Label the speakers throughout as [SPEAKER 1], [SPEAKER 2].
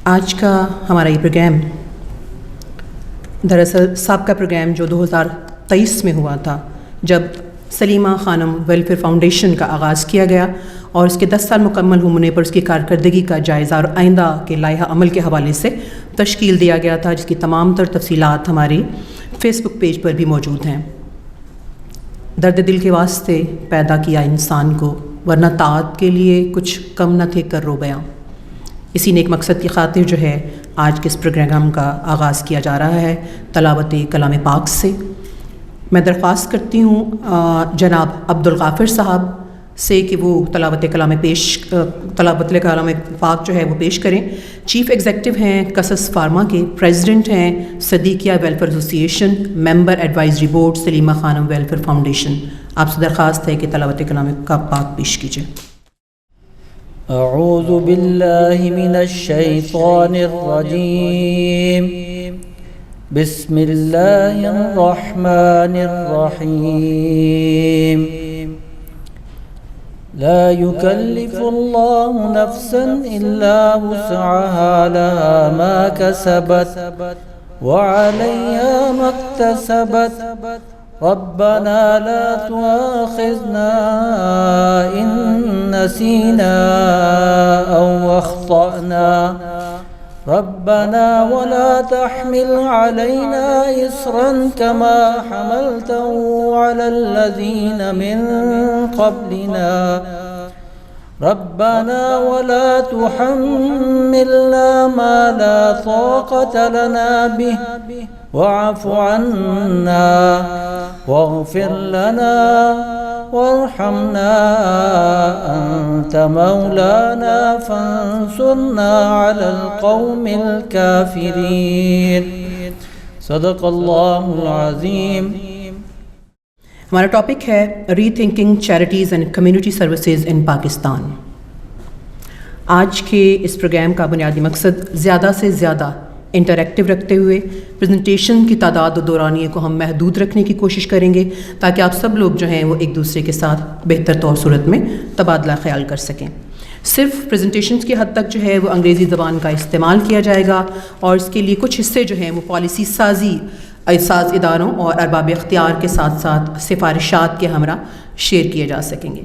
[SPEAKER 1] آج کا ہمارا یہ پروگرام دراصل سابقہ پروگرام جو 2023 میں ہوا تھا، جب سلیمہ خانم ویلفیئر فاؤنڈیشن کا آغاز کیا گیا اور اس کے 10 سال مکمل ہونے پر اس کی کارکردگی کا جائزہ اور آئندہ کے لائحہ عمل کے حوالے سے تشکیل دیا گیا تھا، جس کی تمام تر تفصیلات ہمارے فیس بک پیج پر بھی موجود ہیں۔ درد دل کے واسطے پیدا کیا انسان کو، ورنہ طاعت کے لیے کچھ کم نہ تھے کر رو بیاں۔ اسی نیک مقصد کی خاطر جو ہے آج کے اس پروگرام کا آغاز کیا جا رہا ہے تلاوت کلام پاک سے۔ میں درخواست کرتی ہوں جناب عبدالغافر صاحب سے کہ وہ تلاوت کلام پاک جو ہے وہ پیش کریں۔ چیف ایگزیکٹو ہیں قصص فارما کے، پریزیڈنٹ ہیں صدیقیہ ویلفیئر ایسوسی ایشن، ممبر ایڈوائزری بورڈ سلیمہ خانم ویلفیئر فاؤنڈیشن۔ آپ سے درخواست ہے کہ تلاوت کلام پاک پیش کیجیے۔
[SPEAKER 2] اعوذ باللہ من الشیطان الرجیم، بسم اللہ الرحمن الرحیم۔ لا يكلف الله نفسا إلا وسعها، لها ما كسبت وعليها ما اكتسبت، ربنا لا تؤاخذنا إن نسينا أو أخطأنا، ربنا ولا تحمل علينا إصرا كما حملته على الذين من قبلنا، ربنا ولا تحملنا ما لا طاقة لنا به، واعف عنا واغفر لنا وارحمنا أنت مولانا فانصرنا على القوم الكافرين، صدق اللہ العظیم۔
[SPEAKER 1] ہمارا ٹاپک ہے rethinking charities and community services in Pakistan. آج کے اس پروگرام کا بنیادی مقصد زیادہ سے زیادہ انٹریکٹیو رکھتے ہوئے پریزنٹیشن کی تعداد و دورانیے کو ہم محدود رکھنے کی کوشش کریں گے تاکہ آپ سب لوگ جو ہیں وہ ایک دوسرے کے ساتھ بہتر طور صورت میں تبادلہ خیال کر سکیں۔ صرف پریزنٹیشنز کی حد تک جو ہے وہ انگریزی زبان کا استعمال کیا جائے گا اور اس کے لیے کچھ حصے جو ہیں وہ پالیسی سازی ساز اداروں اور ارباب اختیار کے ساتھ ساتھ سفارشات کے ہمراہ شیئر کیے جا سکیں گے۔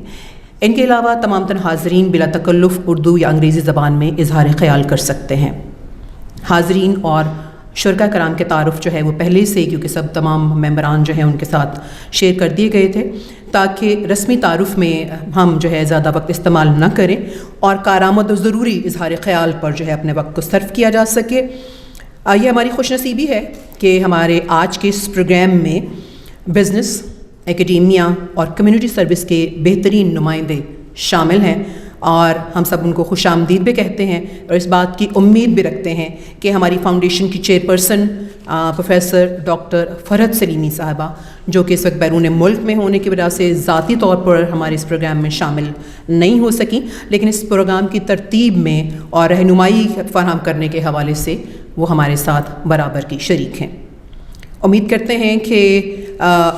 [SPEAKER 1] ان کے علاوہ تمام تر حاضرین بلا تکلف اردو یا انگریزی زبان میں اظہار خیال کر سکتے ہیں۔ حاضرین اور شرکاء کرام کے تعارف جو ہے وہ پہلے سے، کیونکہ سب تمام ممبران جو ہیں ان کے ساتھ شیئر کر دیے گئے تھے تاکہ رسمی تعارف میں ہم جو ہے زیادہ وقت استعمال نہ کریں اور کارآمد و ضروری اظہار خیال پر جو ہے اپنے وقت کو صرف کیا جا سکے۔ یہ ہماری خوش نصیبی ہے کہ ہمارے آج کے اس پروگرام میں بزنس، اکیڈیمیا اور کمیونٹی سروس کے بہترین نمائندے شامل ہیں اور ہم سب ان کو خوش آمدید بھی کہتے ہیں اور اس بات کی امید بھی رکھتے ہیں کہ ہماری فاؤنڈیشن کی چیئرپرسن پروفیسر ڈاکٹر فرحت سلیمی صاحبہ، جو کہ اس وقت بیرون ملک میں ہونے کی وجہ سے ذاتی طور پر ہمارے اس پروگرام میں شامل نہیں ہو سکیں، لیکن اس پروگرام کی ترتیب میں اور رہنمائی فراہم کرنے کے حوالے سے وہ ہمارے ساتھ برابر کی شریک ہیں۔ امید کرتے ہیں کہ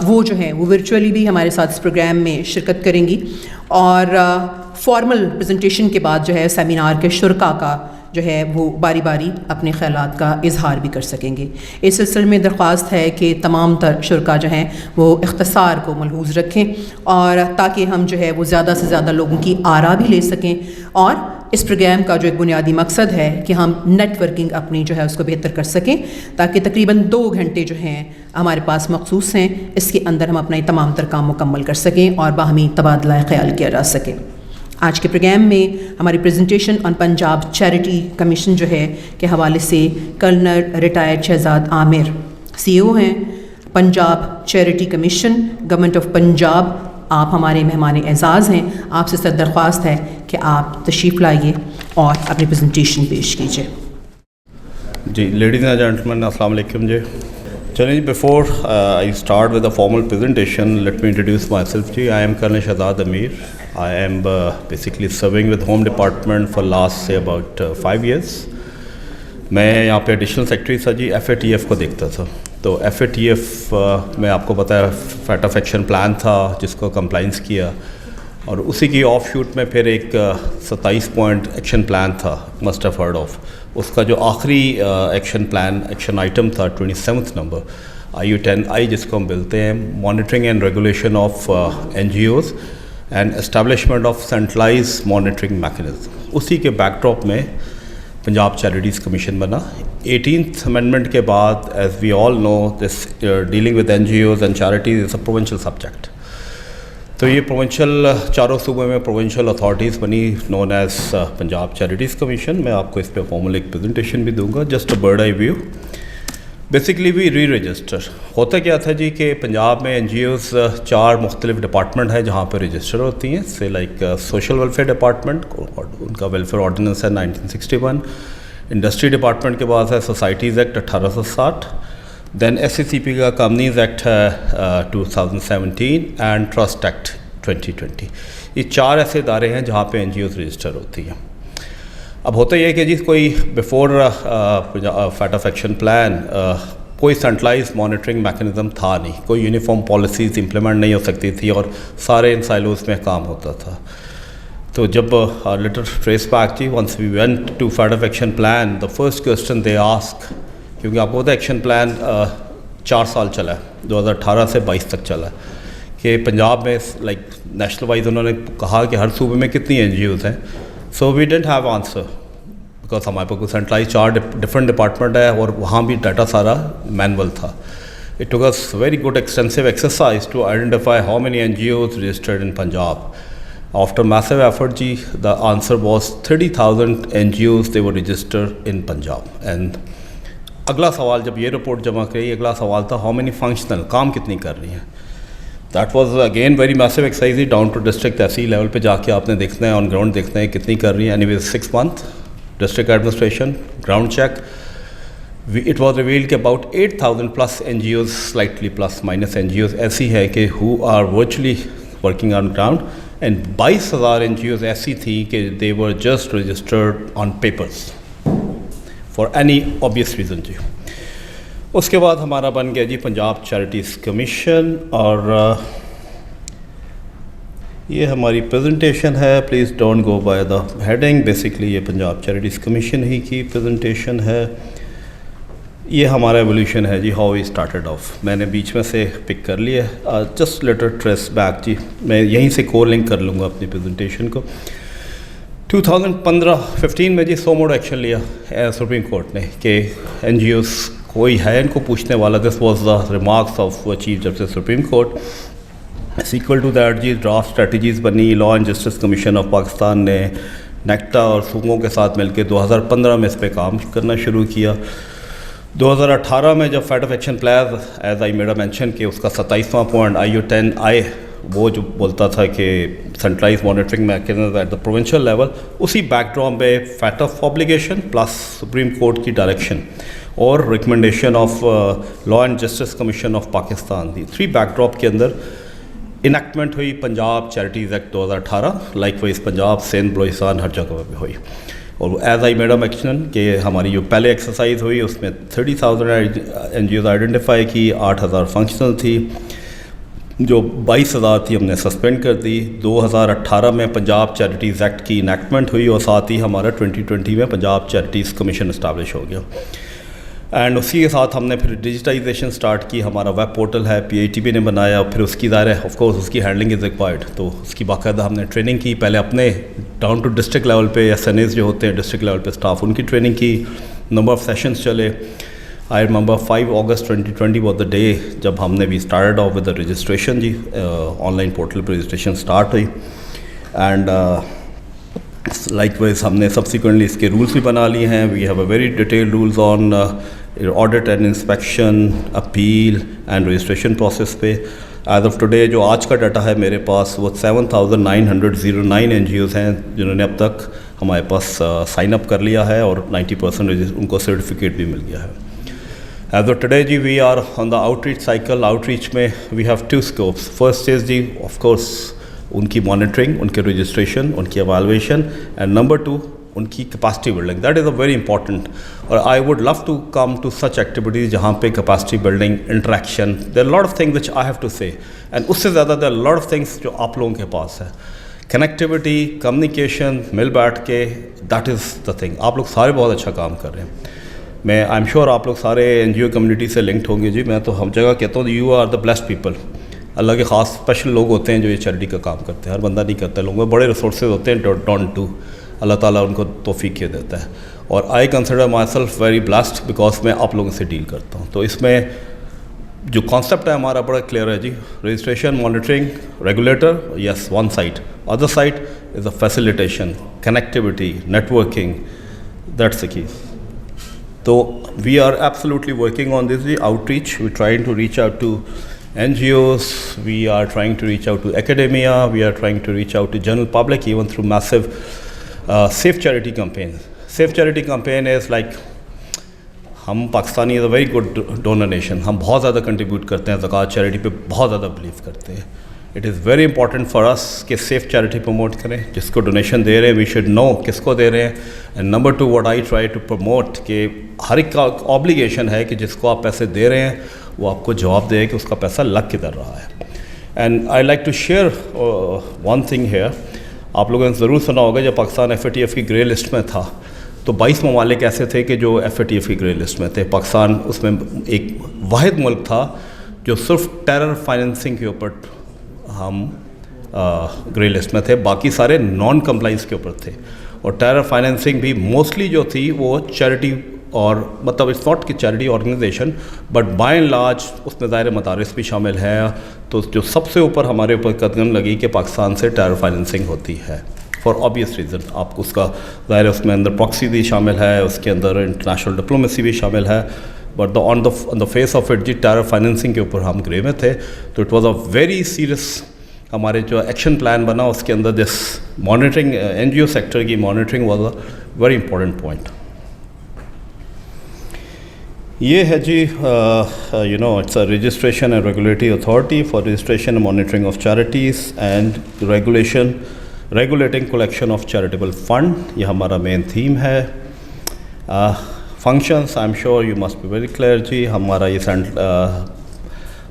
[SPEAKER 1] وہ جو ہیں وہ ورچولی بھی ہمارے ساتھ اس پروگرام میں شرکت کریں گی اور فارمل پریزنٹیشن کے بعد جو ہے سیمینار کے شرکاء کا جو ہے وہ باری باری اپنے خیالات کا اظہار بھی کر سکیں گے۔ اس سلسلے میں درخواست ہے کہ تمام تر شرکاء جو ہیں وہ اختصار کو ملحوظ رکھیں اور تاکہ ہم جو ہے وہ زیادہ سے زیادہ لوگوں کی آراء بھی لے سکیں اور اس پروگرام کا جو ایک بنیادی مقصد ہے کہ ہم نیٹ ورکنگ اپنی جو ہے اس کو بہتر کر سکیں تاکہ تقریباً 2 گھنٹے جو ہیں ہمارے پاس مخصوص ہیں، اس کے اندر ہم اپنا تمام تر کام مکمل کر سکیں اور باہمی تبادلہ خیال کیا جا سکے۔ آج کے پروگرام میں ہماری پریزنٹیشن آن پنجاب چیریٹی کمیشن جو ہے کے حوالے سے کرنل ریٹائرڈ شہزاد عامر CEO ہیں Punjab charity commission, government of Punjab. آپ ہمارے مہمان اعزاز ہیں، آپ سے سر درخواست ہے کہ آپ تشریف لائیے اور اپنی پریزنٹیشن پیش کیجیے۔
[SPEAKER 3] جی لیڈیز اینڈ جینٹلمین السلام علیکم۔ جی چلیں جی، before I start with a formal presentation let me introduce myself. جی I am colonel Shahzad Amir. I am basically serving with Home Department for last say about 5 years. میں یہاں پہ ایڈیشنل سیکٹری تھا جی، FATF کو دیکھتا تھا۔ تو FATF میں آپ کو پتہ ہے فیٹ آف ایکشن پلان تھا جس کو کمپلائنس کیا، اور اسی کی آف شوٹ میں پھر ایک 27 پوائنٹ ایکشن پلان تھا, مسٹ ہیو ہرڈ آف. اس کا جو آخری ایکشن آئٹم تھا 27 نمبر IU10I, جس کو ہم بولتے ہیں monitoring and regulation of NGOs and establishment of centralised monitoring mechanism. اسی کے بیک ڈراپ میں پنجاب چیریٹیز کمیشن بنا. 18th امینڈمنٹ کے بعد, as we all know, this dealing with NGOs and charities is a provincial subject. تو یہ provincial چاروں صوبے میں پروونشل اتھارٹیز بنی, known as Punjab charities commission. میں آپ کو اس پہ فارمل ایک پریزنٹیشن بھی دوں گا, just a bird eye view. Basically we reregister. ہوتا کیا تھا جی کہ پنجاب میں NGOs 4 مختلف ڈپارٹمنٹ ہیں جہاں پہ رجسٹر ہوتی ہیں. سے لائک سوشل ویلفیئر ڈپارٹمنٹ, ان کا ویلفیئر آرڈیننس ہے 1961. انڈسٹری ڈپارٹمنٹ کے بعد ہے سوسائٹیز ایکٹ 1860. دین SCCP کا کمپنیز ایکٹ ہے 2017 اینڈ ٹرسٹ ایکٹ 2020. یہ 4 ایسے ادارے ہیں جہاں پہ NGOs رجسٹر ہوتی ہیں. اب ہوتا یہ ہے کہ جی کوئی before FATF action plan کوئی سینٹرلائز مانیٹرنگ میکینزم تھا نہیں, کوئی یونیفارم پالیسیز امپلیمنٹ نہیں ہو سکتی تھی اور سارے ان سائلوز میں کام ہوتا تھا. تو جب لیٹر ٹریس بیک جی, once we went to FATF action plan, the first question they asked, کیونکہ آپ کو پتہ ہے ایکشن پلان 4 سال چلا ہے, 2018 سے 22 تک چلا ہے, کہ پنجاب میں لائک نیشنل وائز انہوں نے کہا کہ ہر صوبے میں کتنی NGOs ہیں. So we didn't have answer because ہمارے پاس سینٹرلائز 4 ڈفرنٹ ڈپارٹمنٹ ہے اور وہاں بھی ڈاٹا سارا مینول تھا. It took us very good extensive exercise to identify how many NGOs registered in Punjab. After massive effort جی, the answer was 30,000 NGOs they were registered in Punjab. And اگلا سوال جب یہ رپورٹ جمع کری, اگلا سوال تھا ہاؤ مینی فنکشنل, کام کتنی کر رہی ہیں. That was again very massive exercise, down to district تحصیل لیول پہ جا کے آپ نے دیکھنا ہے, آن گراؤنڈ دیکھنا ہے کتنی کر رہی ہیں. Anyways 6 month district administration ground check, it was revealed کہ about 8,000+ NGOs, slightly plus minus NGOs ایسی ہے کہ who are virtually working on ground, and 22,000 NGOs ایسی تھیں کہ they were just registered on papers for any obvious reason جی. اس کے بعد ہمارا بن گیا جی پنجاب چیریٹیز کمیشن, اور یہ ہماری پریزنٹیشن ہے. Please don't go by the heading. Basically یہ پنجاب چیریٹیز کمیشن ہی کی پریزنٹیشن ہے. یہ ہمارا ایولیوشن ہے جی, ہاؤ وی اسٹارٹیڈ آف. میں نے بیچ میں سے پک کر لیا, جسٹ لیٹر ٹریس بیک جی. میں یہیں سے کو لنک کر لوں گا اپنی پریزنٹیشن کو. 2015 میں جی سو موڈ ایکشن لیا سپریم کورٹ نے کہ NGOs کوئی ہے ان کو پوچھنے والا. This was the remarks of chief justice supreme court. Sequel to that جی ڈرافٹ اسٹریٹجیز بنی. Law and justice commission of Pakistan نے نیکٹا اور صوبوں کے ساتھ مل کے 2015 میں اس پہ کام کرنا شروع کیا. 2018 میں جب FATF action plan, as I made a mention, کہ اس کا 27واں پوائنٹ IU10I وہ جو بولتا تھا کہ centralise monitoring mechanism at the provincial level, اسی بیک ڈراپ پہ fate of obligation plus supreme court کی ڈائریکشن اور recommendation of law and justice commission of Pakistan, the 3 backdrop کے اندر انیکٹمنٹ ہوئی Punjab charities act 2018. Likewise Punjab, Sindh, Balochistan ہر جگہ پہ ہوئی. اور as I made a mention کہ ہماری جو پہلے ایکسرسائز ہوئی اس میں 30,000 NGOs آئیڈینٹیفائی کی, 8,000 فنکشنل تھی, جو 22,000 تھی ہم نے سسپینڈ کر دی. 2018 میں پنجاب چیریٹیز ایکٹ کی انیکٹمنٹ ہوئی, اور ساتھ ہی ہمارا 2020 میں پنجاب چیریٹیز کمیشن اسٹیبلش ہو گیا. اینڈ اسی کے ساتھ ہم نے پھر ڈیجیٹائزیشن سٹارٹ کی. ہمارا ویب پورٹل ہے, PITB نے بنایا, پھر اس کی ظاہر ہے آف کورس اس کی ہینڈلنگ از ریکوائرڈ, تو اس کی باقاعدہ ہم نے ٹریننگ کی. پہلے اپنے ڈاؤن ٹو ڈسٹرکٹ لیول پہ SNAs جو ہوتے ہیں ڈسٹرکٹ لیول پہ اسٹاف, ان کی ٹریننگ کی. نمبر آف سیشنز چلے. I remember 5 August 2020 was the day جب ہم نے بھی started off with the registration جی. آن لائن پورٹل پہ رجسٹریشن اسٹارٹ ہوئی, اینڈ لائک وائز ہم نے سبسیکوئنٹلی اس کے رولس بھی بنا لیے ہیں. We have a very detail rules on audit and inspection, appeal and registration process پہ. ایز آف ٹوڈے جو آج کا ڈاٹا ہے میرے پاس, وہ 7,909 NGOs ہیں جنہوں نے اب تک ہمارے پاس سائن اپ کر لیا ہے, اور 90% ان کو سرٹیفکیٹ بھی مل گیا ہے. ایز آف ٹوڈے جی we are on the outreach cycle. Outreach میں we have 2 scopes. First is جی آف کورس ان کی مانیٹرنگ, ان کے رجسٹریشن, ان کی ایوالویشن, اینڈ نمبر 2 ان کی capacity building. That is a very important, اور I would love to come to such activities جہاں پہ capacity building, interaction, there are lot of things which I have to say, and اس سے زیادہ there are lot of things جو آپ لوگوں کے پاس ہے کنیکٹیوٹی, کمیونیکیشن, مل بیٹھ کے, دیٹ از دا تھنگ. آپ لوگ سارے بہت اچھا کام کر رہے ہیں. میں آئی ایم شیور آپ لوگ سارے این جی او کمیونٹی سے لنکڈ ہوں گے جی. میں تو ہم جگہ کہتا ہوں you are the blessed people. اللہ کے خاص اسپیشل لوگ ہوتے ہیں جو یہ چیریٹی کا کام کرتے ہیں. ہر بندہ نہیں کرتا. لوگوں میں بڑے ریسورسز ہوتے ہیں, ڈونٹ ڈو. اللہ تعالیٰ ان کو توفیق یہ دیتا ہے. اور I consider my self very blessed because میں آپ لوگوں سے ڈیل کرتا ہوں. تو اس میں جو کانسیپٹ ہے ہمارا بڑا کلیئر ہے جی. Registration, monitoring, regulator, yes one side. Other side is a facilitation, connectivity, networking, that's the key. So we are absolutely working on this outreach. We're trying to reach out to NGOs, we are trying to reach out to academia, we are trying to reach out to general public even through massive safe charity campaigns. Safe charity campaign is like ہم Pakistani is a very good donor nation. ہم بہت زیادہ contribute کرتے ہیں زکوٰۃ charity پہ, بہت زیادہ بلیو کرتے ہیں. It is very important for اس کہ سیف چیریٹی پروموٹ کریں. جس کو ڈونیشن دے رہے ہیں وی شوڈ نو کس کو دے رہے ہیں. And number 2 what I try to promote کہ ہر ایک کا آبلیگیشن ہے کہ جس کو آپ پیسے دے رہے ہیں وہ آپ کو جواب دے کہ اس کا پیسہ لگ کدھر رہا ہے. And I like to share one thing here. آپ لوگوں نے ضرور سنا ہوگا جب Pakistan F A T F کی گرے لسٹ میں تھا تو 22 ممالک ایسے تھے کہ جو ایف اے ٹی ایف کی گرے لسٹ میں تھے. پاکستان اس میں ایک واحد ملک تھا جو صرف ٹیرر فائننسنگ کے اوپر ہم گرے لسٹ میں تھے. باقی سارے نان کمپلائنس کے اوپر تھے. اور ٹیرر فائننسنگ بھی موسٹلی جو تھی وہ چیریٹی, اور مطلب اٹس ناٹ کہ charity organisation but by and large اس میں ظاہر مدارس بھی شامل ہے. تو جو سب سے اوپر ہمارے اوپر قدم لگی کہ پاکستان سے ٹیرر فائننسنگ ہوتی ہے فار آبویس ریزن. آپ کو اس کا ظاہر اس میں اندر پراکسی بھی شامل ہے, اس کے اندر انٹرنیشنل ڈپلومیسی بھی شامل ہے. But on the face of it جی ٹیرر فائننسنگ کے اوپر ہم گرے میں تھے. تو it was a very serious ہمارے جو ایکشن پلان بنا اس کے اندر this monitoring, N G O sector کی monitoring was a very important point. یہ ہے جی you know it's a registration and regulatory authority for registration and monitoring of charities and regulating collection of charitable fund. یہ ہمارا main theme ہے. Functions I am sure you must be very clear جی. ہمارا یہ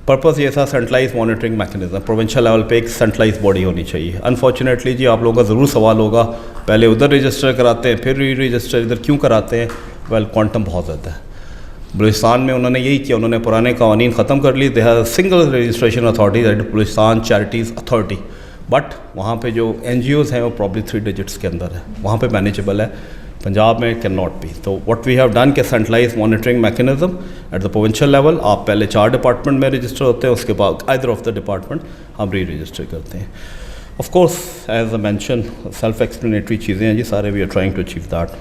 [SPEAKER 3] purpose یہ تھا centralise monitoring mechanism. Provincial level پہ ایک سینٹرلائز باڈی ہونی چاہیے. انفارچونیٹلی جی آپ لوگوں کا ضرور سوال ہوگا پہلے ادھر رجسٹر کراتے ہیں پھر ری رجسٹر ادھر کیوں کراتے ہیں. ویل کوانٹم بہت زیادہ ہے. بلوچستان میں انہوں نے یہی کیا, انہوں نے پرانے قوانین ختم کر لی. They have single registration authority that Balochistan charities authority. But وہاں پہ جو این جی اوز ہیں وہ پرابلی 3 ڈیجٹس کے اندر ہے, وہاں پہ مینیجبل ہے. پنجاب میں کین ناٹ بی. تو واٹ وی ہیو ڈن کہ centralise monitoring mechanism at the provincial level. آپ پہلے 4 ڈپارٹمنٹ میں رجسٹر ہوتے ہیں, اس کے بعد آئدر آف دا ڈپارٹمنٹ ہم ری رجسٹر کرتے ہیں. Of course as I mention self explanatory چیزیں ہیں جی سارے. We are trying to achieve that.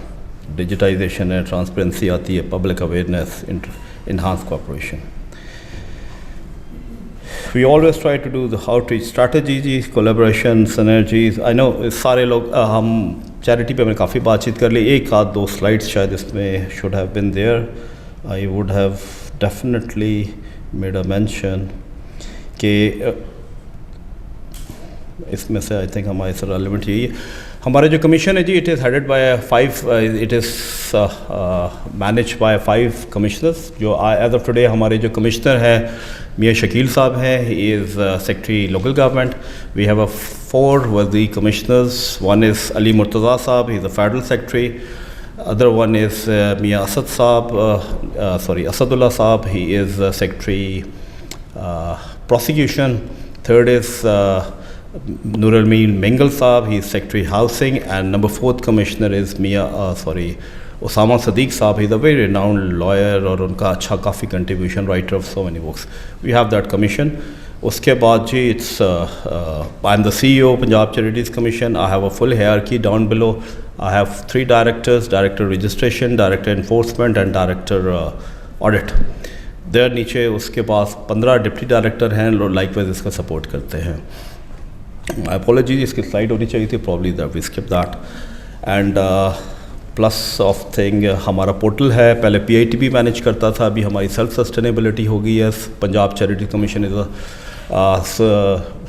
[SPEAKER 3] Digitisation ہے, ٹرانسپیرنسی آتی ہے, public awareness, enhance cooperation. We always try to do the outreach strategies, collaboration, synergies. I know سارے لوگ ہم چیریٹی پہ میں کافی بات چیت کر لی. ایک آدھ 2 سلائڈس شاید اس میں should have been there. I would have definitely made a mention کہ اس میں سے I think ہمارے سے ریلیونٹ یہی ہے. ہمارے جو کمیشن ہے جی it is headed by 5 it is manage by 5 commissioners. جو ایز آف ٹوڈے ہمارے جو کمشنر ہیں میاں شکیل صاحب ہیں, he is secretary local government. We have 4 worthy commissioners. One is Ali Murtaza صاحب, he is a federal secretary. Other one is Mian Asad صاحب, اسد اللہ صاحب, he is secretary prosecution. Third is Nur Al-Amin Mengal Saab, he is Secretary Housing, and number 4th Commissioner is Osama Sadiq Saab. He is a very renowned lawyer اور ان کا اچھا کافی contribution, writer of so many books. We have that commission. اس کے بعد جی I am the CEO Punjab Charities Commission. I have a full hierarchy down below. I have 3 directors, Director Registration, Director Enforcement and Director Audit. دیر نیچے اس کے پاس 15 deputy director ہیں, like wise اس کا support کرتے ہیں. Apology اس کی slide ہونی چاہیے تھی, probably that we skip that. And plus of thing ہمارا پورٹل ہے, پہلے پی آئی ٹی بھی مینیج کرتا تھا, ابھی ہماری سیلف سسٹینیبلٹی ہو گئی ہے. Punjab charity commission is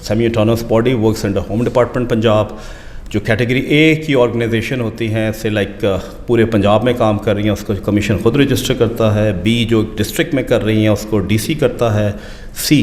[SPEAKER 3] semi autonomous body, works under home department Punjab. جو کیٹیگری اے کی آرگنائزیشن ہوتی ہیں سے لائک پورے پنجاب میں کام کر رہی ہیں اس کو کمیشن خود رجسٹر کرتا ہے. بی جو ڈسٹرکٹ میں کر رہی ہیں اس کو ڈی سی کرتا ہے. سی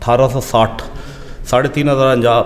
[SPEAKER 3] 1860 3,500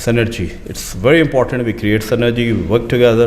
[SPEAKER 3] synergy, it's very important we create synergy, we work together,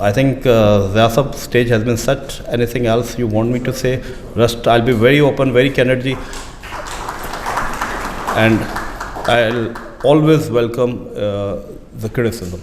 [SPEAKER 3] I think the sub stage has been set. Anything else you want me to say? Rest, I'll be very open, very candid, and I'll always welcome the criticism,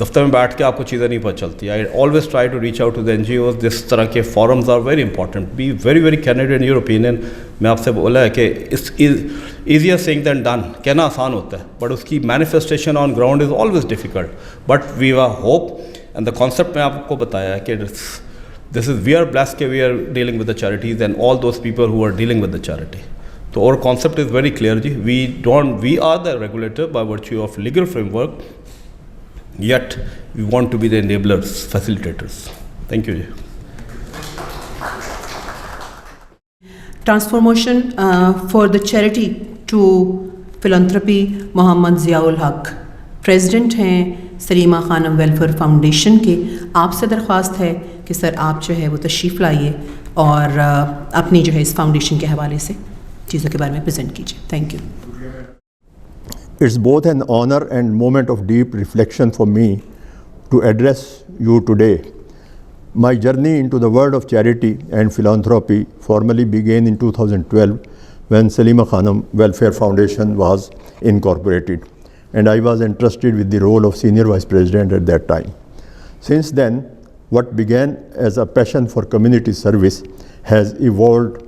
[SPEAKER 3] دفتر میں بیٹھ کے آپ کو چیزیں نہیں پتہ چلتی. I always try to reach out to the NGOs. جس طرح کے forums are very important. Be very very candid in your opinion. میں آپ سے بولا ہے کہ ایزیئر سینگ دین ڈن. کہنا آسان ہوتا ہے بٹ اس کی manifestation on ground is always difficult. But we are hope and the concept میں آپ کو بتایا ہے کہ this is we are blessed that we are dealing with the charities and all those people who are dealing with the charity. So our concept is very clear ji. We are the regulator by virtue of legal framework, yet we want to be the enablers, facilitators. Thank you ji.
[SPEAKER 1] Transformation for the charity to philanthropy. Mohammad Ziaul Haq president ہیں سلیمہ خانم welfare foundation کے. آپ سے درخواست ہے کہ سر آپ جو ہے وہ تشریف لائیے اور اپنی جو ہے اس فاؤنڈیشن کے حوالے سے چیزوں کے بارے میں پریزنٹ کیجیے. Thank you.
[SPEAKER 4] It's both an honor and moment of deep reflection for me to address you today. My journey into the world of charity and philanthropy formally began in 2012 when Salima Khanum Welfare Foundation was incorporated, and I was entrusted with the role of Senior Vice President at that time. Since then, what began as a passion for community service has evolved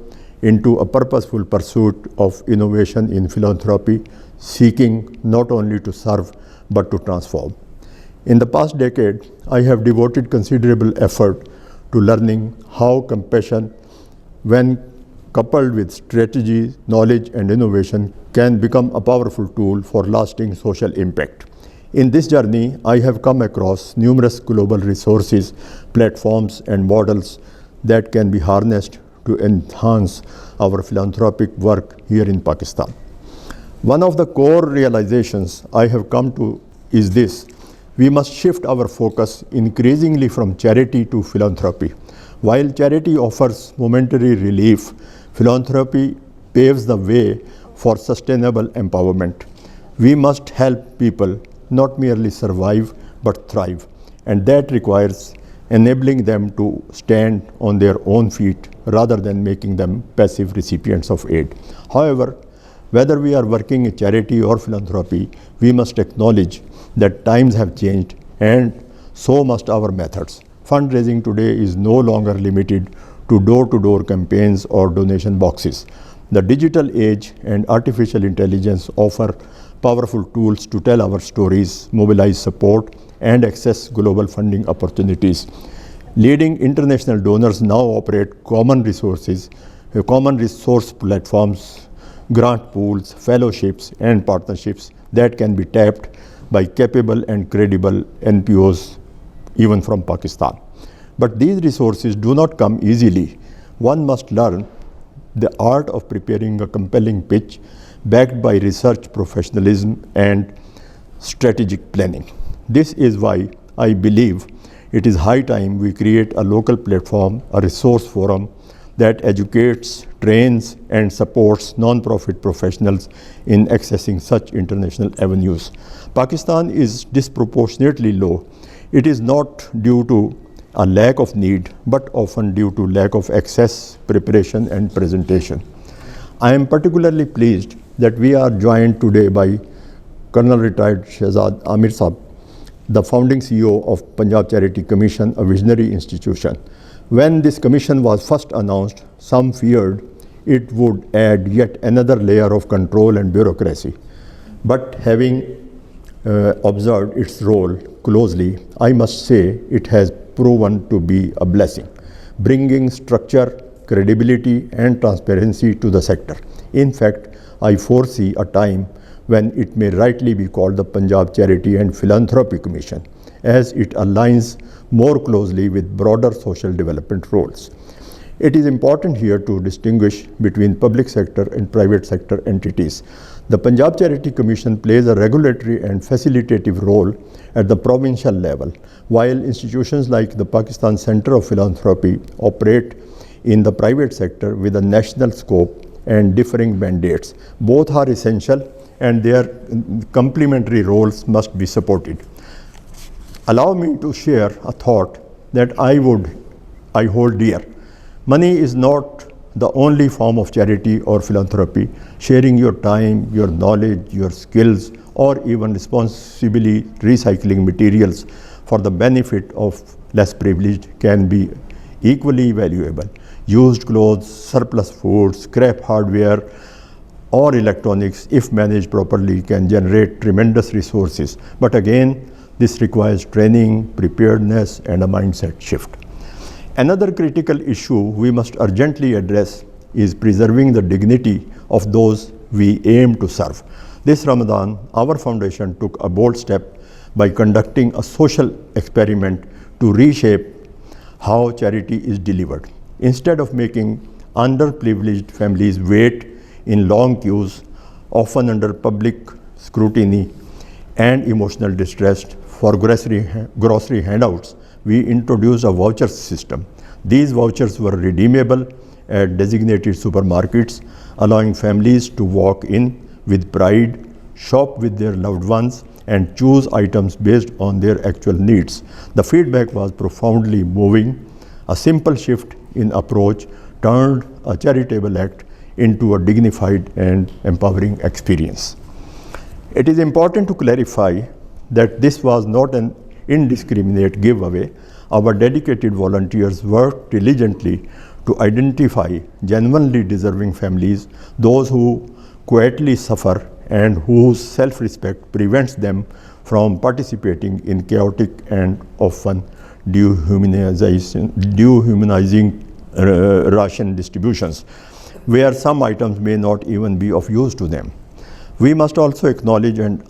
[SPEAKER 4] into a purposeful pursuit of innovation in philanthropy, seeking not only to serve but to transform. In the past decade, I have devoted considerable effort to learning how compassion, when coupled with strategy, knowledge, and innovation, can become a powerful tool for lasting social impact. In this journey, I have come across numerous global resources, platforms, and models that can be harnessed to enhance our philanthropic work here in Pakistan. One of the core realizations I have come to is this: we must shift our focus increasingly from charity to philanthropy. While charity offers momentary relief, philanthropy paves the way for sustainable empowerment. We must help people not merely survive but thrive, and that requires enabling them to stand on their own feet rather than making them passive recipients of aid. However, whether we are working in charity or philanthropy, we must acknowledge that times have changed, and so must our methods. Fundraising today is no longer limited to door-to-door campaigns or donation boxes. The digital age and artificial intelligence offer powerful tools to tell our stories, mobilize support, and access global funding opportunities. Leading international donors now operate common resource platforms, grant pools, fellowships, and partnerships that can be tapped by capable and credible NPOs, even from Pakistan. But these resources do not come easily. One must learn the art of preparing a compelling pitch backed by research professionalism and strategic planning. This is why I believe it is high time we create a local platform, a resource forum that educates, trains, and supports non-profit professionals in accessing such international avenues. Pakistan is disproportionately low. It is not due to a lack of need, but often due to lack of access, preparation, and presentation. I am particularly pleased that we are joined today by Colonel Retired Shehzad Amir Saab, the founding CEO of Punjab Charity Commission, a visionary institution. When this commission was first announced, some feared it would add yet another layer of control and bureaucracy. But having observed its role closely, I must say it has proven to be a blessing, bringing structure, credibility, and transparency to the sector. In fact, I foresee a time when it may rightly be called the Punjab Charity and Philanthropy Commission, as it aligns more closely with broader social development roles. It is important here to distinguish between public sector and private sector entities. The Punjab Charity Commission plays a regulatory and facilitative role at the provincial level, while institutions like the Pakistan Center of Philanthropy operate in the private sector with a national scope and differing mandates. Both are essential and their complementary roles must be supported. Allow me to share a thought that I hold dear. Money is not the only form of charity or philanthropy, sharing your time, your knowledge, your skills, or even responsibly recycling materials for the benefit of less privileged can be equally valuable. Used clothes, surplus food, scrap hardware, or electronics, if managed properly, can generate tremendous resources. But again, this requires training, preparedness, and a mindset shift. Another critical issue we must urgently address is preserving the dignity of those we aim to serve. This Ramadan, our foundation took a bold step by conducting a social experiment to reshape how charity is delivered. Instead of making underprivileged families wait in long queues, often under public scrutiny and emotional distress for grocery handouts, we introduced a voucher system. These vouchers were redeemable at designated supermarkets, allowing families to walk in with pride, shop with their loved ones, and choose items based on their actual needs. The feedback was profoundly moving. A simple shift in approach turned a charitable act into a dignified and empowering experience. It is important to clarify that this was not an indiscriminate giveaway. Our dedicated volunteers worked diligently to identify genuinely deserving families, those who quietly suffer and whose self-respect prevents them from participating in chaotic and often dehumanizing ration distributions, where some items may not even be of use to them. We must also acknowledge an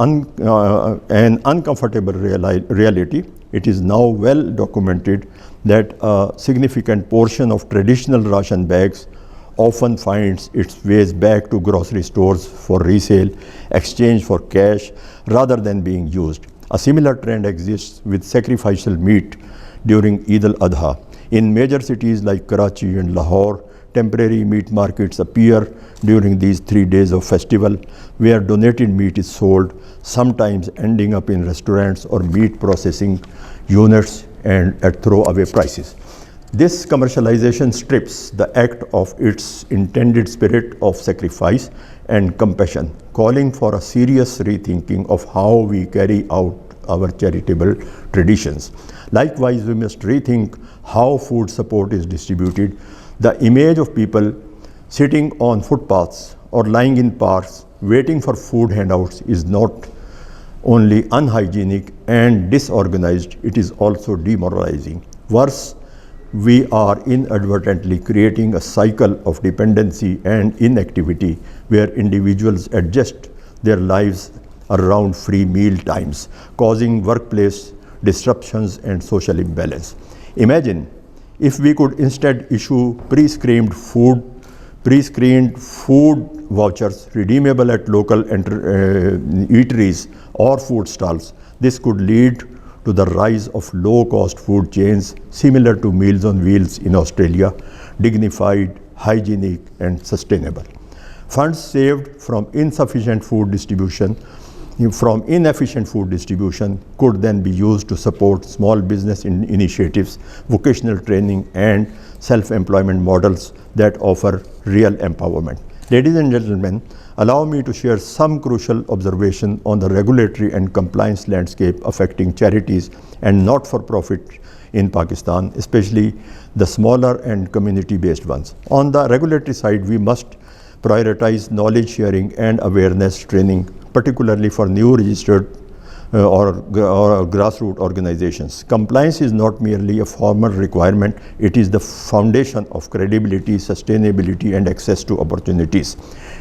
[SPEAKER 4] uncomfortable reality. It is now well documented that a significant portion of traditional ration bags often finds its ways back to grocery stores for resale, exchange for cash, rather than being used. A similar trend exists with sacrificial meat during Eid al-Adha. In major cities like Karachi and Lahore, temporary meat markets appear during these 3 days of festival, where donated meat is sold, sometimes ending up in restaurants or meat processing units and at throwaway prices. This commercialization strips the act of its intended spirit of sacrifice and compassion, calling for a serious rethinking of how we carry out our charitable traditions. Likewise, we must rethink how food support is distributed. The image of people sitting on footpaths or lying in parks waiting for food handouts is not only unhygienic and disorganized, it is also demoralizing. Worse, we are inadvertently creating a cycle of dependency and inactivity where individuals adjust their lives around free meal times, causing workplace disruptions and social imbalance. Imagine if we could instead issue pre-screened food vouchers redeemable at local eateries or food stalls. This could lead to the rise of low-cost food chains similar to Meals on Wheels in Australia, dignified, hygienic, and sustainable. Funds saved from inefficient food distribution could then be used to support small business initiatives, vocational training, and self-employment models that offer real empowerment. Ladies and gentlemen, allow me to share some crucial observations on the regulatory and compliance landscape affecting charities and not-for-profit in Pakistan, especially the smaller and community-based ones. On the regulatory side, we must prioritize knowledge sharing and awareness training, particularly for new registered or grassroots organizations. Compliance is not merely a formal requirement, it is the foundation of credibility, sustainability, and access to opportunities.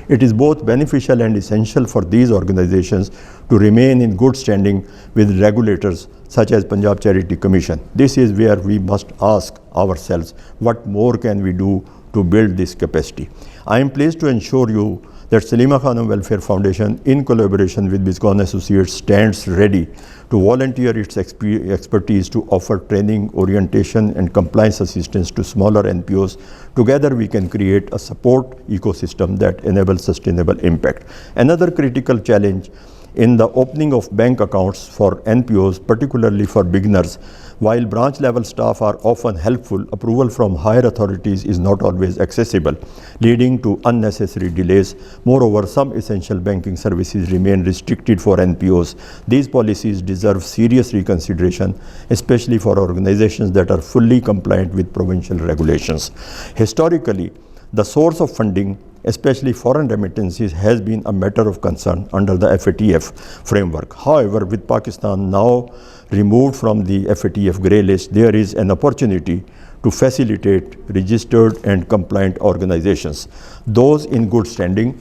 [SPEAKER 4] It is both beneficial and essential for these organizations to remain in good standing with regulators such as Punjab Charity Commission. This is where we must ask ourselves, what more can we do to build this capacity? I am pleased to assure you that Salima Khanum Welfare Foundation, in collaboration with Bizcon Associates, stands ready to volunteer its expertise to offer training, orientation, and compliance assistance to smaller NPOs. Together, we can create a support ecosystem that enables sustainable impact. Another critical challenge in the opening of bank accounts for NPOs, particularly for beginners, While branch level staff are often helpful, approval from higher authorities is not always accessible, leading to unnecessary delays. Moreover, some essential banking services remain restricted for NPOs. These policies deserve serious reconsideration, especially for organizations that are fully compliant with provincial regulations. Historically, the source of funding, especially foreign remittances, has been a matter of concern under the FATF framework. However, with Pakistan now removed from the FATF grey list, there is an opportunity to facilitate registered and compliant organizations, those in good standing.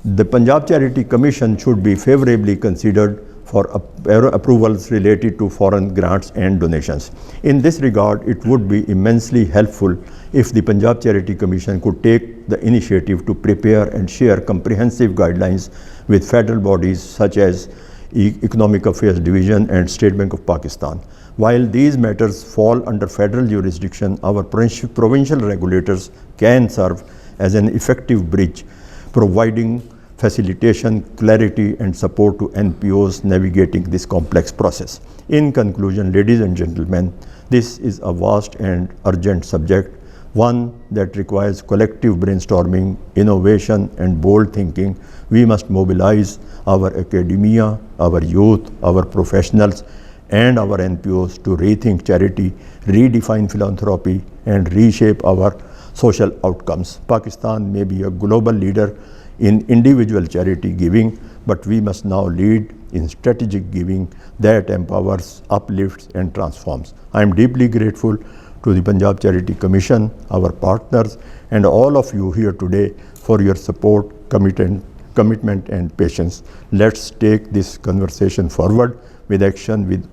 [SPEAKER 4] The Punjab Charity Commission should be favorably considered for approvals related to foreign grants and donations. In this regard, it would be immensely helpful if the Punjab Charity Commission could take the initiative to prepare and share comprehensive guidelines with federal bodies such as Economic Affairs Division and State Bank of Pakistan. While these matters fall under federal jurisdiction, our provincial regulators can serve as an effective bridge, providing facilitation, clarity and support to NPOs navigating this complex process. In conclusion, ladies and gentlemen, this is a vast and urgent subject, one that requires collective brainstorming, innovation and bold thinking. We must mobilize our academia, our youth, our professionals and our NPOs to rethink charity, redefine philanthropy and reshape our social outcomes. Pakistan may be a global leader in individual charity giving, but we must now lead in strategic giving that empowers, uplifts and transforms. I am deeply grateful to the Punjab Charity Commission, our partners and all of you here today for your support, commitment and patience. Let's take this conversation forward with action, with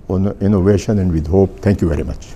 [SPEAKER 4] innovation and with hope. Thank you very much.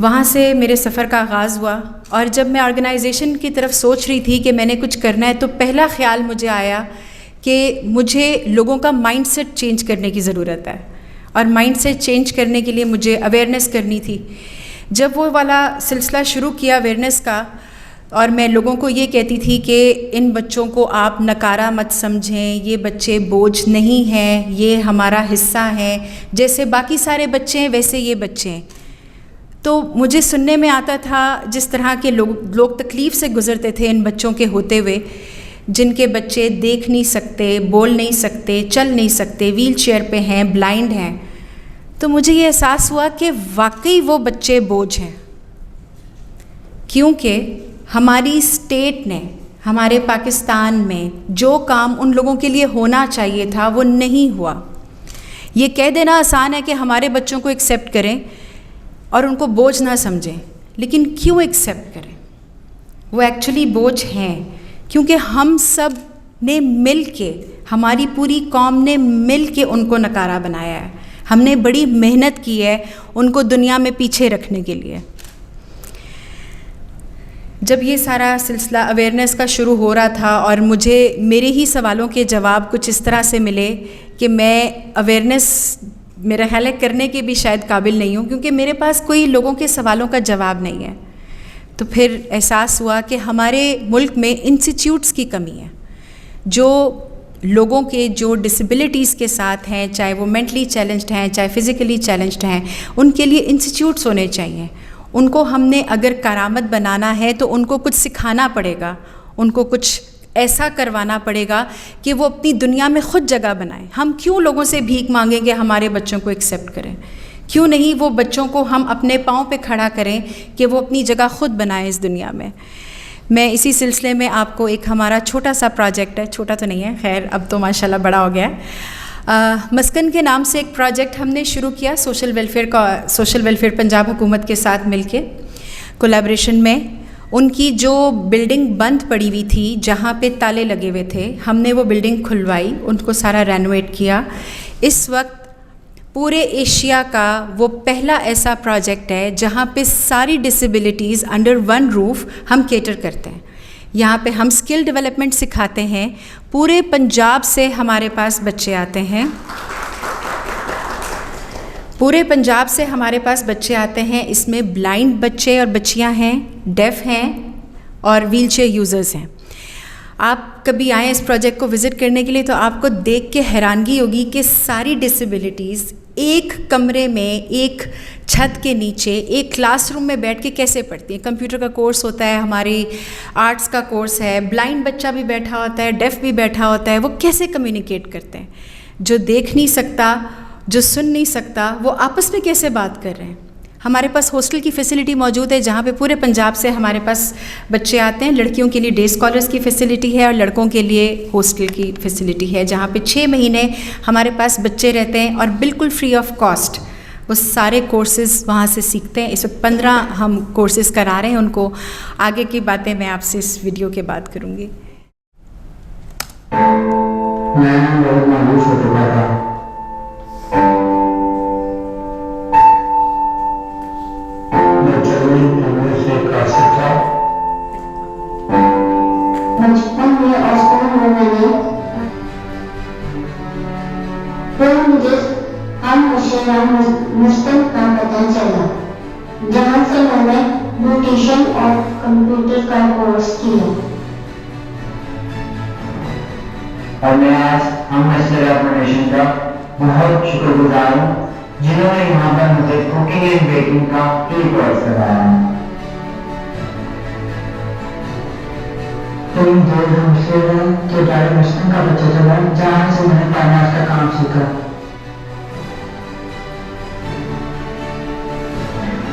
[SPEAKER 5] وہاں سے میرے سفر کا آغاز ہوا، اور جب میں آرگنائزیشن کی طرف سوچ رہی تھی کہ میں نے کچھ کرنا ہے، تو پہلا خیال مجھے آیا کہ مجھے لوگوں کا مائنڈ سیٹ چینج کرنے کی ضرورت ہے، اور مائنڈ سیٹ چینج کرنے کے لیے مجھے اویئرنیس کرنی تھی۔ جب وہ والا سلسلہ شروع کیا اویئرنیس کا، اور میں لوگوں کو یہ کہتی تھی کہ ان بچوں کو آپ نکارا مت سمجھیں، یہ بچے بوجھ نہیں ہیں، یہ ہمارا حصہ ہیں، جیسے باقی سارے بچے ہیں ویسے یہ بچے ہیں، تو مجھے سننے میں آتا تھا جس طرح کے لوگ تکلیف سے گزرتے تھے ان بچوں کے ہوتے ہوئے، جن کے بچے دیکھ نہیں سکتے، بول نہیں سکتے، چل نہیں سکتے، ویل چیئر پہ ہیں، بلائنڈ ہیں۔ تو مجھے یہ احساس ہوا کہ واقعی وہ بچے بوجھ ہیں، کیونکہ ہماری اسٹیٹ نے ہمارے پاکستان میں جو کام ان لوگوں کے لیے ہونا چاہیے تھا وہ نہیں ہوا۔ یہ کہہ دینا آسان ہے کہ ہمارے بچوں کو ایکسیپٹ کریں اور ان کو بوجھ نہ سمجھیں، لیکن کیوں ایکسیپٹ کریں؟ وہ ایکچولی بوجھ ہیں، کیونکہ ہم سب نے مل کے، ہماری پوری قوم نے مل کے ان کو نکارا بنایا ہے، ہم نے بڑی محنت کی ہے ان کو دنیا میں پیچھے رکھنے کے لیے۔ جب یہ سارا سلسلہ اویئرنیس کا شروع ہو رہا تھا اور مجھے میرے ہی سوالوں کے جواب کچھ اس طرح سے ملے کہ میں اویئرنیس میرا خیال ہے کرنے کے بھی شاید قابل نہیں ہوں، کیونکہ میرے پاس کوئی لوگوں کے سوالوں کا جواب نہیں ہے، تو پھر احساس ہوا کہ ہمارے ملک میں انسٹیٹیوٹس کی کمی ہے، جو لوگوں کے جو ڈسیبلٹیز کے ساتھ ہیں، چاہے وہ مینٹلی چیلنجڈ ہیں، چاہے فزیکلی چیلنجڈ ہیں، ان کے لیے انسٹیٹیوٹس ہونے چاہیے۔ ان کو ہم نے اگر کارآمد بنانا ہے تو ان کو کچھ سکھانا پڑے گا، ان کو کچھ ایسا کروانا پڑے گا کہ وہ اپنی دنیا میں خود جگہ بنائیں۔ ہم کیوں لوگوں سے بھیک مانگیں گے ہمارے بچوں کو ایکسیپٹ کریں؟ کیوں نہیں وہ بچوں کو ہم اپنے پاؤں پہ کھڑا کریں کہ وہ اپنی جگہ خود بنائیں اس دنیا میں؟ میں اسی سلسلے میں آپ کو ایک ہمارا چھوٹا سا پروجیکٹ ہے، چھوٹا تو نہیں ہے خیر، اب تو ماشاءاللہ بڑا ہو گیا ہے، مسکن کے نام سے ایک پروجیکٹ ہم نے شروع کیا سوشل ویلفیئر پنجاب حکومت کے ساتھ مل کے کولیبریشن میں۔ ان کی جو بلڈنگ بند پڑی ہوئی تھی، جہاں پہ تالے لگے ہوئے تھے، ہم نے وہ بلڈنگ کھلوائی، ان کو سارا رینوویٹ کیا۔ اس وقت پورے ایشیا کا وہ پہلا ایسا پروجیکٹ ہے جہاں پہ ساری ڈسیبلٹیز انڈر ون روف ہم کیٹر کرتے ہیں۔ یہاں پہ ہم اسکل ڈیولپمنٹ سکھاتے ہیں، پورے پنجاب سے ہمارے پاس بچے آتے ہیں، پورے پنجاب سے ہمارے پاس بچے آتے ہیں۔ اس میں بلائنڈ بچے اور بچیاں ہیں، ڈیف ہیں اور ویل چیئر یوزرز ہیں۔ آپ کبھی آئیں اس پروجیکٹ کو وزٹ کرنے کے لیے تو آپ کو دیکھ کے حیرانگی ہوگی کہ ساری ڈسیبلٹیز ایک کمرے میں، ایک چھت کے نیچے، ایک کلاس روم میں بیٹھ کے کیسے پڑھتی ہیں۔ کمپیوٹر کا کورس ہوتا ہے، ہماری آرٹس کا کورس ہے، بلائنڈ بچہ بھی بیٹھا ہوتا ہے، ڈیف بھی بیٹھا ہوتا ہے، وہ کیسے کمیونیکیٹ کرتے ہیں؟ جو دیکھ نہیں سکتا، جو سن نہیں سکتا، وہ آپس میں کیسے بات کر رہے ہیں؟ ہمارے پاس ہاسٹل کی فیسلٹی موجود ہے جہاں پہ پورے پنجاب سے ہمارے پاس بچے آتے ہیں۔ لڑکیوں کے لیے ڈے اسکالرس کی فیسلٹی ہے اور لڑکوں کے لیے ہاسٹل کی فیسلٹی ہے، جہاں پہ 6 مہینے ہمارے پاس بچے رہتے ہیں اور بالکل فری آف کاسٹ وہ سارے کورسز وہاں سے سیکھتے ہیں۔ اس وقت 15 ہم کورسز کرا رہے ہیں ان کو۔ آگے کی باتیں میں آپ سے اس ویڈیو کے بعد کروں گی۔
[SPEAKER 6] میں بہت مایوس ہو چکا تھا۔
[SPEAKER 7] بچپن میں اور اسکول میں میں نے پھر مجھے مشتم کا پتہ چلا، جہاں سے میں نے بیوٹیشین اور کمپیوٹر کا کورس کیا،
[SPEAKER 6] اور میں آج ہم مشترکہ فاؤنڈیشن کا بہت شکر گزار ہوں جنہوں نے یہاں پر مجھے کوکنگ اینڈ بیکنگ کا فری کورس کرایا ہے۔ تم دو ہم سے تو ڈاڑی مشتم کا بچہ چلا، جہاں سے میں نے فائنانس کا کام سیکھا،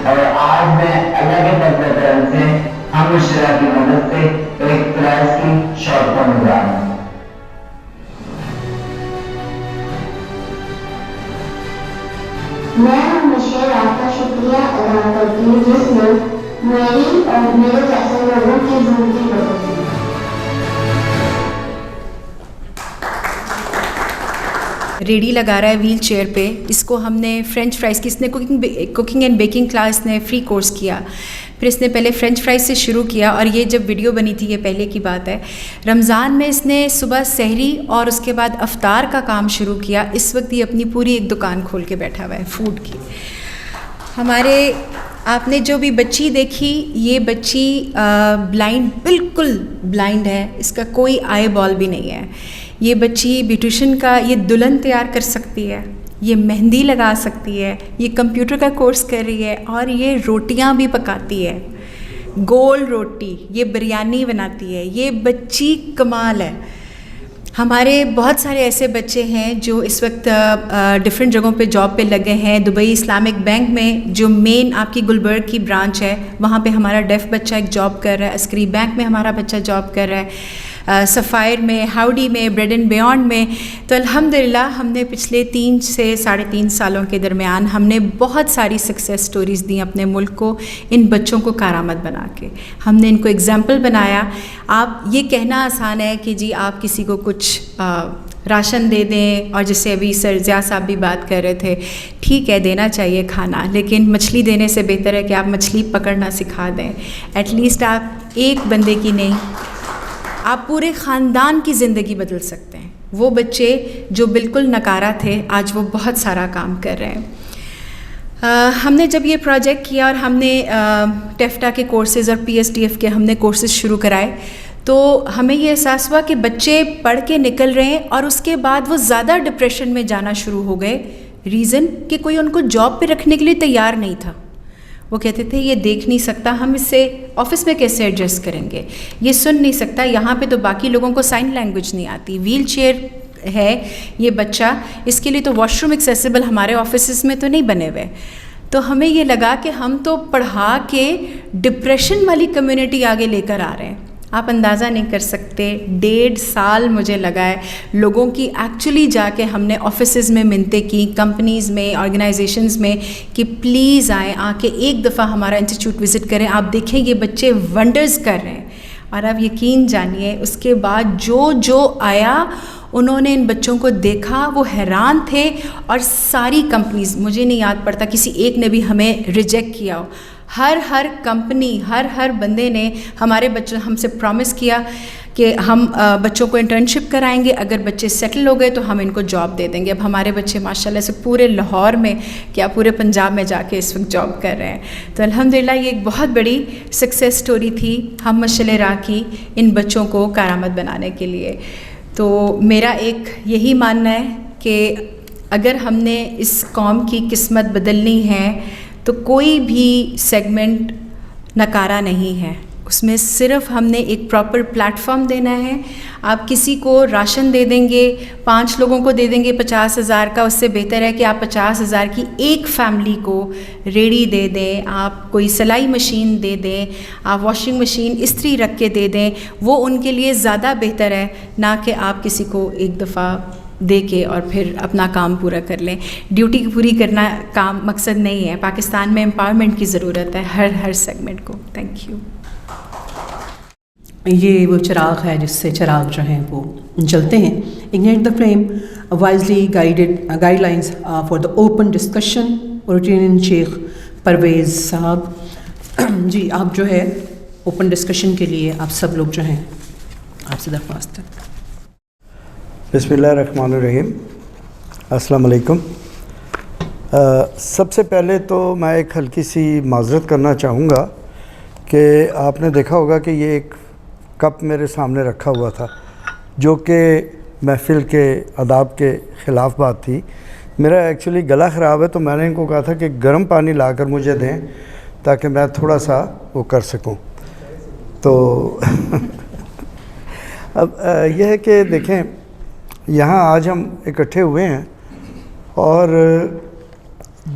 [SPEAKER 6] اور آج میں اللہ کے فضل کرم سے ہم مشترکہ کی مدد سے ایک پرائز کی شاپ پر مل رہا ہوں۔
[SPEAKER 7] میں ہمیشہ آپ کا شکریہ ادا کرتی ہوں جس نے میری اور میرے جیسے لوگوں کی زندگی بدل دی۔
[SPEAKER 5] ریڈی لگا رہا ہے ویل چیئر پہ. اس کو ہم نے فرینچ فرائز کی، اس نے کوکنگ اینڈ بیکنگ کلاس نے فری کورس کیا. پھر اس نے پہلے فرینچ فرائز سے شروع کیا، اور یہ جب ویڈیو بنی تھی یہ پہلے کی بات ہے. رمضان میں اس نے صبح سحری اور اس کے بعد افطار کا کام شروع کیا. اس وقت یہ اپنی پوری ایک دکان کھول کے بیٹھا ہوا ہے فوڈ کی. ہمارے آپ نے جو بھی بچی دیکھی، یہ بچی بلائنڈ، بالکل بلائنڈ ہے، اس کا کوئی آئی بال بھی نہیں ہے. یہ بچی بیوٹیشن کا یہ دلہن تیار کر سکتی ہے، یہ مہندی لگا سکتی ہے، یہ کمپیوٹر کا کورس کر رہی ہے، اور یہ روٹیاں بھی پکاتی ہے، گول روٹی، یہ بریانی بناتی ہے. یہ بچی کمال ہے. ہمارے بہت سارے ایسے بچے ہیں جو اس وقت ڈفرینٹ جگہوں پہ جاب پہ لگے ہیں. دبئی اسلامک بینک میں جو مین آپ کی گلبرگ کی برانچ ہے، وہاں پہ ہمارا ڈیف بچہ ایک جاب کر رہا ہے. عسکری بینک میں ہمارا بچہ جاب کر رہا ہے، سفائر میں، ہاؤڈی میں، بریڈ اینڈ بیانڈ میں. تو الحمدللہ ہم نے پچھلے 3 سے 3.5 سالوں کے درمیان ہم نے بہت ساری سکسیس سٹوریز دیں اپنے ملک کو، ان بچوں کو کارآمد بنا کے. ہم نے ان کو اگزامپل بنایا. آپ یہ کہنا آسان ہے کہ جی آپ کسی کو کچھ راشن دے دیں، اور جیسے ابھی سر ضیاء صاحب بھی بات کر رہے تھے، ٹھیک ہے دینا چاہیے کھانا، لیکن مچھلی دینے سے بہتر ہے کہ آپ مچھلی پکڑنا سکھا دیں. ایٹ لیسٹ آپ ایک بندے کی نہیں، آپ پورے خاندان کی زندگی بدل سکتے ہیں. وہ بچے جو بالکل نکارہ تھے آج وہ بہت سارا کام کر رہے ہیں. ہم نے جب یہ پروجیکٹ کیا اور ہم نے ٹیفٹا کے کورسز اور PSTF کے ہم نے کورسز شروع کرائے، تو ہمیں یہ احساس ہوا کہ بچے پڑھ کے نکل رہے ہیں اور اس کے بعد وہ زیادہ ڈپریشن میں جانا شروع ہو گئے. ریزن کہ کوئی ان کو جاب پہ رکھنے کے لیے تیار نہیں تھا. وہ کہتے تھے یہ دیکھ نہیں سکتا، ہم اس سے آفس میں کیسے ایڈجسٹ کریں گے، یہ سن نہیں سکتا، یہاں پہ تو باقی لوگوں کو سائن لینگویج نہیں آتی، ویل چیئر ہے یہ بچہ، اس کے لیے تو واش روم ایکسیسیبل ہمارے آفیسز میں تو نہیں بنے ہوئے. تو ہمیں یہ لگا کہ ہم تو پڑھا کے ڈپریشن والی کمیونٹی آگے لے کر آ رہے ہیں. آپ اندازہ نہیں کر سکتے، 1.5 سال مجھے لگا ہے لوگوں کی ایکچولی جا کے ہم نے آفیسز میں منتیں کی، کمپنیز میں، آرگنائزیشنز میں، کہ پلیز آئیں، آ کے ایک دفعہ ہمارا انسٹیٹیوٹ وزٹ کریں. آپ دیکھیں یہ بچے ونڈرز کر رہے ہیں. اور آپ یقین جانیے اس کے بعد جو آیا انہوں نے ان بچوں کو دیکھا، وہ حیران تھے. اور ساری کمپنیز، مجھے نہیں یاد پڑتا کسی ایک نے بھی ہمیں ریجیکٹ کیا ہو. ہر کمپنی، ہر بندے نے ہمارے بچوں ہم سے پرومس کیا کہ ہم بچوں کو انٹرنشپ کرائیں گے، اگر بچے سیٹل ہو گئے تو ہم ان کو جاب دے دیں گے. اب ہمارے بچے ماشاءاللہ سے پورے لاہور میں، کیا پورے پنجاب میں جا کے اس وقت جاب کر رہے ہیں. تو الحمدللہ یہ ایک بہت بڑی سکسیس سٹوری تھی ہم مشعل راہ کی ان بچوں کو کارآمد بنانے کے لیے. تو میرا ایک یہی ماننا ہے کہ اگر ہم نے اس قوم کی قسمت بدلنی ہے تو کوئی بھی سیگمنٹ نکارا نہیں ہے. اس میں صرف ہم نے ایک پراپر پلیٹ فارم دینا ہے. آپ کسی کو راشن دے دیں گے، 5 لوگوں کو دے دیں گے 50,000 کا، اس سے بہتر ہے کہ آپ 50,000 کی ایک فیملی کو ریڑھی دے دیں، آپ کوئی سلائی مشین دے دیں، آپ واشنگ مشین استری رکھ کے دے دیں. وہ ان کے لیے زیادہ بہتر ہے، نہ کہ آپ کسی کو ایک دفعہ دے کے اور پھر اپنا کام پورا کر لیں. ڈیوٹی پوری کرنا کام مقصد نہیں ہے. پاکستان میں امپاورمنٹ کی ضرورت ہے ہر سیگمنٹ کو. Thank you.
[SPEAKER 1] یہ وہ چراغ ہے جس سے چراغ جو ہیں وہ جلتے ہیں. Ignite the flame, wisely guidelines for the open discussion. روٹین شیخ پرویز صاحب، جی آپ جو ہے اوپن ڈسکشن کے لیے آپ سب لوگ جو ہیں آپ سے درخواست ہے.
[SPEAKER 8] بسم اللہ الرحمن الرحیم. السلام علیکم. سب سے پہلے تو میں ایک ہلکی سی معذرت کرنا چاہوں گا کہ آپ نے دیکھا ہوگا کہ یہ ایک کپ میرے سامنے رکھا ہوا تھا جو کہ محفل کے آداب کے خلاف بات تھی. میرا ایکچولی گلا خراب ہے تو میں نے ان کو کہا تھا کہ گرم پانی لا کر مجھے دیں تاکہ میں تھوڑا سا وہ کر سکوں. تو اب یہ ہے کہ دیکھیں یہاں آج ہم اکٹھے ہوئے ہیں اور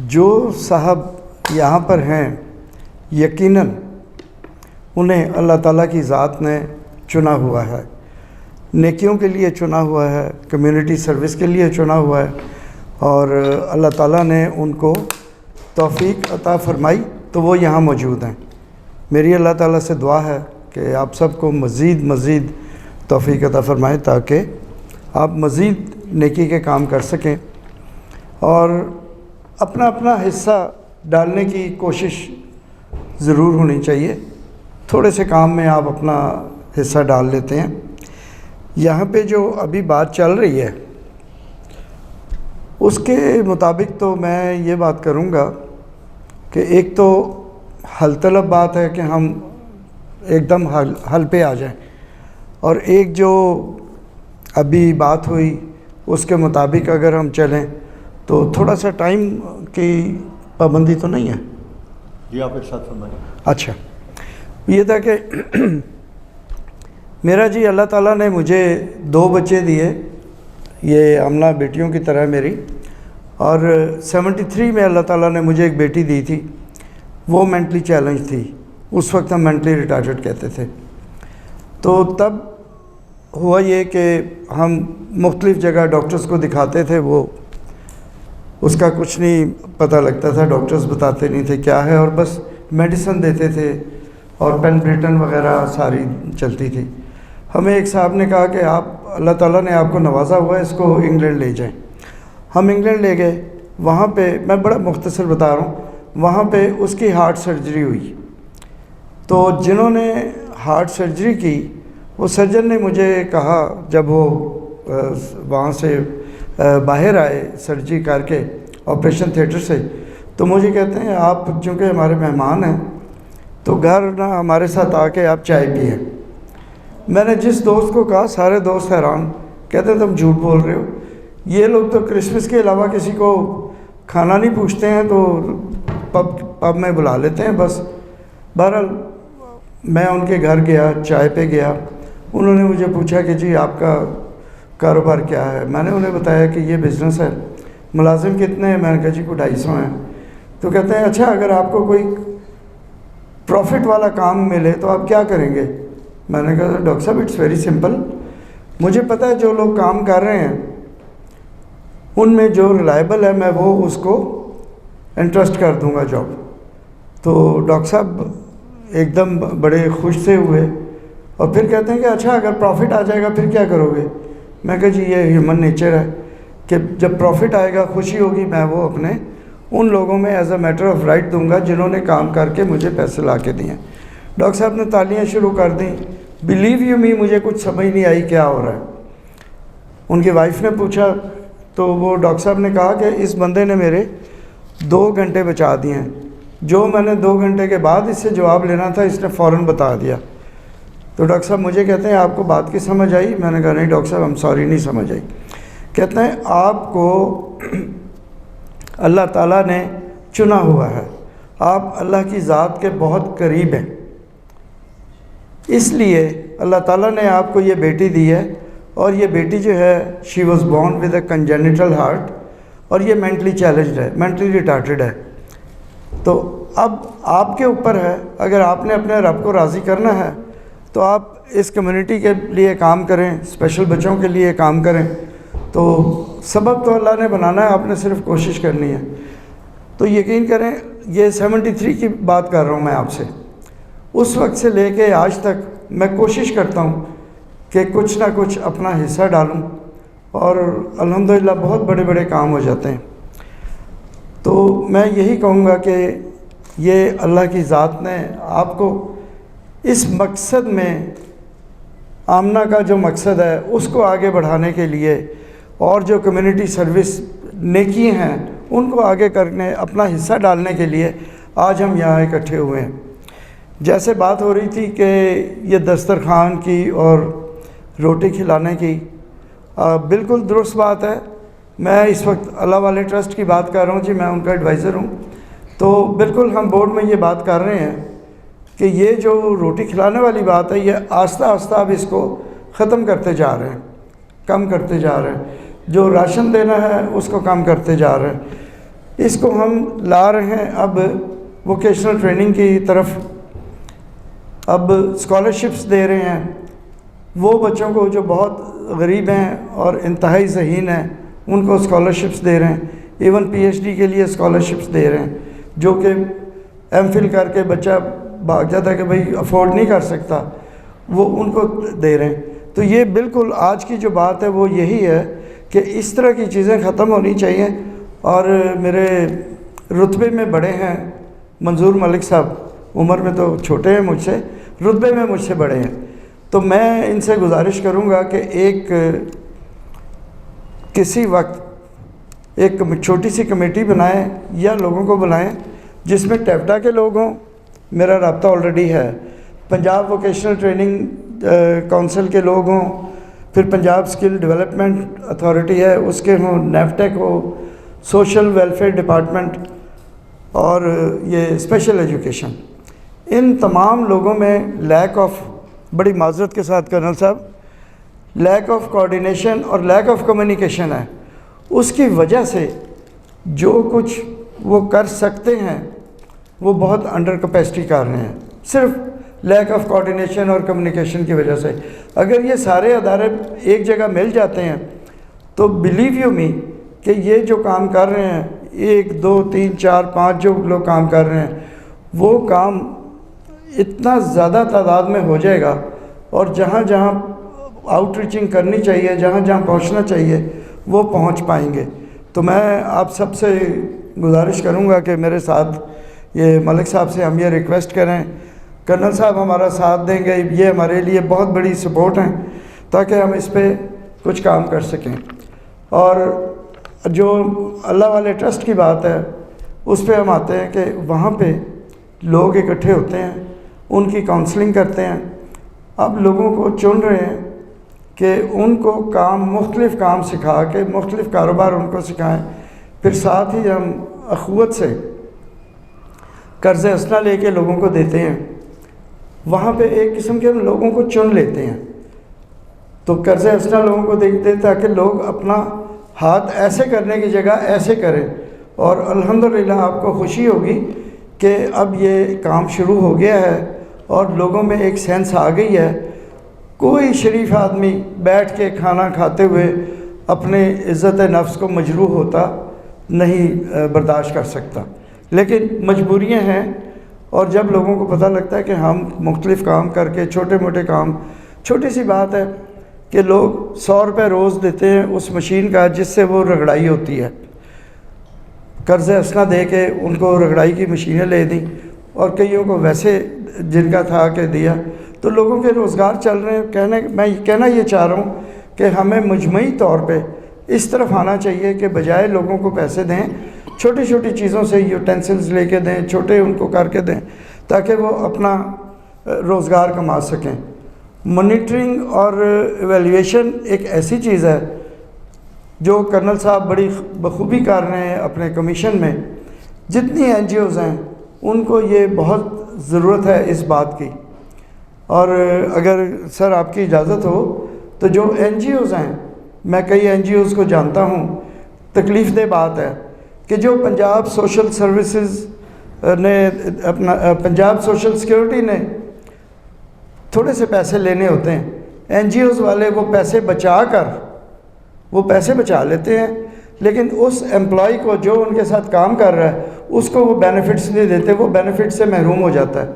[SPEAKER 8] جو صاحب یہاں پر ہیں یقیناً انہیں اللہ تعالیٰ کی ذات نے چنا ہوا ہے، نیکیوں کے لیے چنا ہوا ہے، کمیونٹی سروس کے لیے چنا ہوا ہے، اور اللہ تعالیٰ نے ان کو توفیق عطا فرمائی تو وہ یہاں موجود ہیں. میری اللہ تعالیٰ سے دعا ہے کہ آپ سب کو مزید توفیق عطا فرمائے تاکہ آپ مزید نیکی کے کام کر سکیں اور اپنا اپنا حصہ ڈالنے کی کوشش ضرور ہونی چاہیے. تھوڑے سے کام میں آپ اپنا حصہ ڈال لیتے ہیں. یہاں پہ جو ابھی بات چل رہی ہے اس کے مطابق تو میں یہ بات کروں گا کہ ایک تو حل طلب بات ہے کہ ہم ایک دم حل پہ آ جائیں، اور ایک جو ابھی بات ہوئی اس کے مطابق اگر ہم چلیں تو تھوڑا سا ٹائم کی پابندی تو نہیں ہے.
[SPEAKER 4] جی آپ ایک ساتھ فرمائیں.
[SPEAKER 8] اچھا، یہ تھا کہ میرا جی اللہ تعالیٰ نے مجھے 2 بچے دیے، یہ آمنہ بیٹیوں کی طرح میری، اور 73 میں اللہ تعالیٰ نے مجھے ایک بیٹی دی تھی. وہ مینٹلی چیلنج تھی، اس وقت ہم مینٹلی ریٹارڈڈ کہتے تھے. تو تب ہوا یہ کہ ہم مختلف جگہ ڈاکٹرز کو دکھاتے تھے، وہ اس کا کچھ نہیں پتہ لگتا تھا، ڈاکٹرز بتاتے نہیں تھے کیا ہے، اور بس میڈیسن دیتے تھے اور پین بریٹن وغیرہ ساری چلتی تھی. ہمیں ایک صاحب نے کہا کہ آپ اللہ تعالیٰ نے آپ کو نوازا ہوا ہے، اس کو انگلینڈ لے جائیں. ہم انگلینڈ لے گئے. وہاں پہ میں بڑا مختصر بتا رہا ہوں، وہاں پہ اس کی ہارٹ سرجری ہوئی. تو جنہوں نے ہارٹ سرجری کی وہ سرجن نے مجھے کہا جب وہ وہاں سے باہر آئے سرجری کر کے آپریشن تھیٹر سے، تو مجھے کہتے ہیں آپ چونکہ ہمارے مہمان ہیں تو گھر نہ ہمارے ساتھ آ کے آپ چائے پئیں. میں نے جس دوست کو کہا سارے دوست حیران، کہتے ہیں تم جھوٹ بول رہے ہو، یہ لوگ تو کرسمس کے علاوہ کسی کو کھانا نہیں پوچھتے ہیں تو پب میں بلا لیتے ہیں بس. بہرحال میں ان کے گھر گیا، چائے پہ گیا. انہوں نے مجھے پوچھا کہ جی آپ کا کاروبار کیا ہے. میں نے انہیں بتایا کہ یہ بزنس ہے. ملازم کتنے ہیں؟ میں نے کہا جی کوئی 250 ہیں. تو کہتے ہیں اچھا اگر آپ کو کوئی پروفٹ والا کام ملے تو آپ کیا کریں گے؟ میں نے کہا ڈاکٹر صاحب اٹس ویری سمپل، مجھے پتہ ہے جو لوگ کام کر رہے ہیں ان میں جو ریلائبل ہے میں وہ اس کو انٹرسٹ کر دوں گا جاب. تو ڈاکٹر صاحب ایک دم بڑے خوش سے ہوئے اور پھر کہتے ہیں کہ اچھا اگر پروفٹ آ جائے گا پھر کیا کرو گے؟ میں کہا جی یہ ہیومن نیچر ہے کہ جب پروفٹ آئے گا خوشی ہوگی، میں وہ اپنے ان لوگوں میں as a matter of right دوں گا جنہوں نے کام کر کے مجھے پیسے لا کے دیے. ڈاکٹر صاحب نے تالیاں شروع کر دیں. بلیو یو می مجھے کچھ سمجھ نہیں آئی کیا ہو رہا ہے. ان کی وائف نے پوچھا تو وہ ڈاکٹر صاحب نے کہا کہ اس بندے نے میرے 2 گھنٹے بچا دیے ہیں، جو میں نے 2 گھنٹے کے بعد اس سے جواب لینا تھا اس نے فوراً بتا دیا. تو ڈاکٹر صاحب مجھے کہتے ہیں آپ کو بات کی سمجھ آئی؟ میں نے کہا نہیں ڈاکٹر صاحب ہم سوری نہیں سمجھ آئی. کہتے ہیں آپ کو اللہ تعالیٰ نے چنا ہوا ہے، آپ اللہ کی ذات کے بہت قریب ہیں، اس لیے اللہ تعالیٰ نے آپ کو یہ بیٹی دی ہے. اور یہ بیٹی جو ہے she was born with a congenital heart, اور یہ مینٹلی چیلنجڈ ہے، مینٹلی ریٹارڈڈ ہے. تو اب آپ کے اوپر ہے، اگر آپ نے اپنے رب کو راضی کرنا ہے تو آپ اس کمیونٹی کے لیے کام کریں، اسپیشل بچوں کے لیے کام کریں. تو سبب تو اللہ نے بنانا ہے، آپ نے صرف کوشش کرنی ہے. تو یقین کریں یہ 73 کی بات کر رہا ہوں میں آپ سے، اس وقت سے لے کے آج تک میں کوشش کرتا ہوں کہ کچھ نہ کچھ اپنا حصہ ڈالوں، اور الحمدللہ بہت بڑے بڑے کام ہو جاتے ہیں. تو میں یہی کہوں گا کہ یہ اللہ کی ذات نے آپ کو اس مقصد میں، آمنہ کا جو مقصد ہے اس کو آگے بڑھانے کے لیے، اور جو کمیونٹی سروس نیکی ہیں ان کو آگے کرنے، اپنا حصہ ڈالنے کے لیے آج ہم یہاں اکٹھے ہوئے ہیں. جیسے بات ہو رہی تھی کہ یہ دسترخوان کی اور روٹی کھلانے کی، بالکل درست بات ہے. میں اس وقت اللہ والے ٹرسٹ کی بات کر رہا ہوں جی، میں ان کا ایڈوائزر ہوں. تو بالکل ہم بورڈ میں یہ بات کر رہے ہیں کہ یہ جو روٹی کھلانے والی بات ہے یہ آہستہ آہستہ اب اس کو ختم کرتے جا رہے ہیں، کم کرتے جا رہے ہیں. جو راشن دینا ہے اس کو کم کرتے جا رہے ہیں. اس کو ہم لا رہے ہیں اب ووکیشنل ٹریننگ کی طرف. اب اسکالرشپس دے رہے ہیں وہ بچوں کو جو بہت غریب ہیں اور انتہائی ذہین ہیں، ان کو اسکالرشپس دے رہے ہیں. ایون پی ایچ ڈی کے لیے اسکالرشپس دے رہے ہیں، جو کہ ایم فل کر کے بچہ بھاگ جاتا ہے کہ بھائی افورڈ نہیں کر سکتا، وہ ان کو دے رہے ہیں. تو یہ بالکل آج کی جو بات ہے وہ یہی ہے کہ اس طرح کی چیزیں ختم ہونی چاہیے. اور میرے رتبے میں بڑے ہیں منظور ملک صاحب, عمر میں تو چھوٹے ہیں مجھ سے, رتبے میں مجھ سے بڑے ہیں, تو میں ان سے گزارش کروں گا کہ ایک کسی وقت ایک چھوٹی سی کمیٹی بنائیں یا لوگوں کو بلائیں جس میں ٹیپٹا کے لوگ ہوں, میرا رابطہ آلریڈی ہے, پنجاب ووکیشنل ٹریننگ کونسل کے لوگ ہوں, پھر پنجاب اسکل ڈیولپمنٹ اتھارٹی ہے اس کے ہوں, نیفٹیک ہو, سوشل ویلفیئر ڈپارٹمنٹ, اور یہ اسپیشل ایجوکیشن. ان تمام لوگوں میں لیک آف, بڑی معذرت کے ساتھ کرنل صاحب, لیک آف کوآرڈینیشن اور لیک آف کمیونیکیشن ہے. اس کی وجہ سے جو کچھ وہ کر سکتے ہیں وہ بہت انڈر کیپیسٹی کر رہے ہیں, صرف لیک آف کوآرڈینیشن اور کمیونیکیشن کی وجہ سے. اگر یہ سارے ادارے ایک جگہ مل جاتے ہیں تو بلیو یو می کہ یہ جو کام کر رہے ہیں, 1 2 3 4 5 جو لوگ کام کر رہے ہیں, وہ کام اتنا زیادہ تعداد میں ہو جائے گا, اور جہاں جہاں آؤٹ ریچنگ کرنی چاہیے, جہاں جہاں پہنچنا چاہیے وہ پہنچ پائیں گے. تو میں آپ سب سے گزارش کروں گا کہ میرے ساتھ یہ ملک صاحب سے ہم یہ ریکویسٹ کریں, کرنل صاحب ہمارا ساتھ دیں گے, یہ ہمارے لیے بہت بڑی سپورٹ ہیں تاکہ ہم اس پہ کچھ کام کر سکیں. اور جو اللہ والے ٹرسٹ کی بات ہے اس پہ ہم آتے ہیں کہ وہاں پہ لوگ اکٹھے ہوتے ہیں, ان کی کاؤنسلنگ کرتے ہیں. اب لوگوں کو چن رہے ہیں کہ ان کو کام, مختلف کام سکھا کے مختلف کاروبار ان کو سکھائیں, پھر ساتھ ہی ہم اخوت سے قرض حسنہ لے کے لوگوں کو دیتے ہیں. وہاں پہ ایک قسم کے ہم لوگوں کو چن لیتے ہیں, تو قرض حسنہ لوگوں کو دیتے ہیں تاکہ لوگ اپنا ہاتھ ایسے کرنے کی جگہ ایسے کریں. اور الحمدللہ آپ کو خوشی ہوگی کہ اب یہ کام شروع ہو گیا ہے اور لوگوں میں ایک سینس آ گئی ہے. کوئی شریف آدمی بیٹھ کے کھانا کھاتے ہوئے اپنے عزت نفس کو مجروح ہوتا نہیں برداشت کر سکتا, لیکن مجبوریاں ہیں. اور جب لوگوں کو پتہ لگتا ہے کہ ہم مختلف کام کر کے, چھوٹے موٹے کام, چھوٹی سی بات ہے کہ لوگ 100 روپے روز دیتے ہیں اس مشین کا جس سے وہ رگڑائی ہوتی ہے, قرض حسنہ دے کے ان کو رگڑائی کی مشینیں لے دیں, اور کئیوں کو ویسے جن کا تھا کہ دیا, تو لوگوں کے روزگار چل رہے ہیں. میں کہنا یہ چاہ رہا ہوں کہ ہمیں مجموعی طور پہ اس طرف آنا چاہیے کہ بجائے لوگوں کو پیسے دیں, چھوٹی چھوٹی چیزوں سے یوٹینسلز لے کے دیں, چھوٹے ان کو کر کے دیں تاکہ وہ اپنا روزگار کما سکیں. مانیٹرنگ اور ایویلیویشن ایک ایسی چیز ہے جو کرنل صاحب بڑی بخوبی کر رہے ہیں اپنے کمیشن میں. جتنی این جی اوز ہیں ان کو یہ بہت ضرورت ہے اس بات کی. اور اگر سر آپ کی اجازت ہو تو جو این جی اوز ہیں, میں کئی این جی اوز کو جانتا ہوں, تکلیف دہ بات ہے کہ جو پنجاب سوشل سروسز نے اپنا, پنجاب سوشل سیکورٹی نے تھوڑے سے پیسے لینے ہوتے ہیں, این جی اوز والے وہ پیسے بچا لیتے ہیں, لیکن اس امپلائی کو جو ان کے ساتھ کام کر رہا ہے اس کو وہ بینیفٹس نہیں دیتے, وہ بینیفٹ سے محروم ہو جاتا ہے.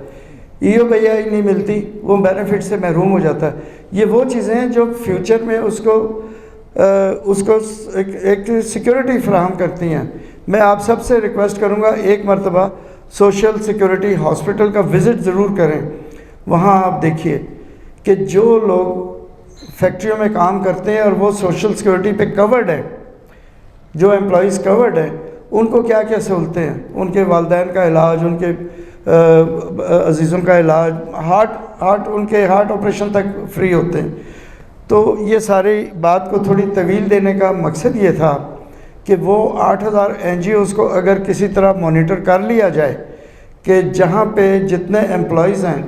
[SPEAKER 8] ای او پی آئی نہیں ملتی, وہ بینیفٹ سے محروم ہو جاتا ہے. یہ وہ چیزیں ہیں جو فیوچر میں اس کو ایک سیکورٹی فراہم کرتی ہیں. میں آپ سب سے ریکویسٹ کروں گا ایک مرتبہ سوشل سیکورٹی ہاسپٹل کا وزٹ ضرور کریں. وہاں آپ دیکھیے کہ جو لوگ فیکٹریوں میں کام کرتے ہیں اور وہ سوشل سیکورٹی پہ کورڈ ہے, جو امپلائیز کورڈ ہیں, ان کو کیا کیا سہولتیں ہیں, ان کے والدین کا علاج, ان کے عزیزوں کا علاج, ان کے ہارٹ آپریشن تک فری ہوتے ہیں. تو یہ ساری بات کو تھوڑی طویل دینے کا مقصد یہ تھا کہ وہ 8000 این جی اوز کو اگر کسی طرح مانیٹر کر لیا جائے کہ جہاں پہ جتنے امپلائیز ہیں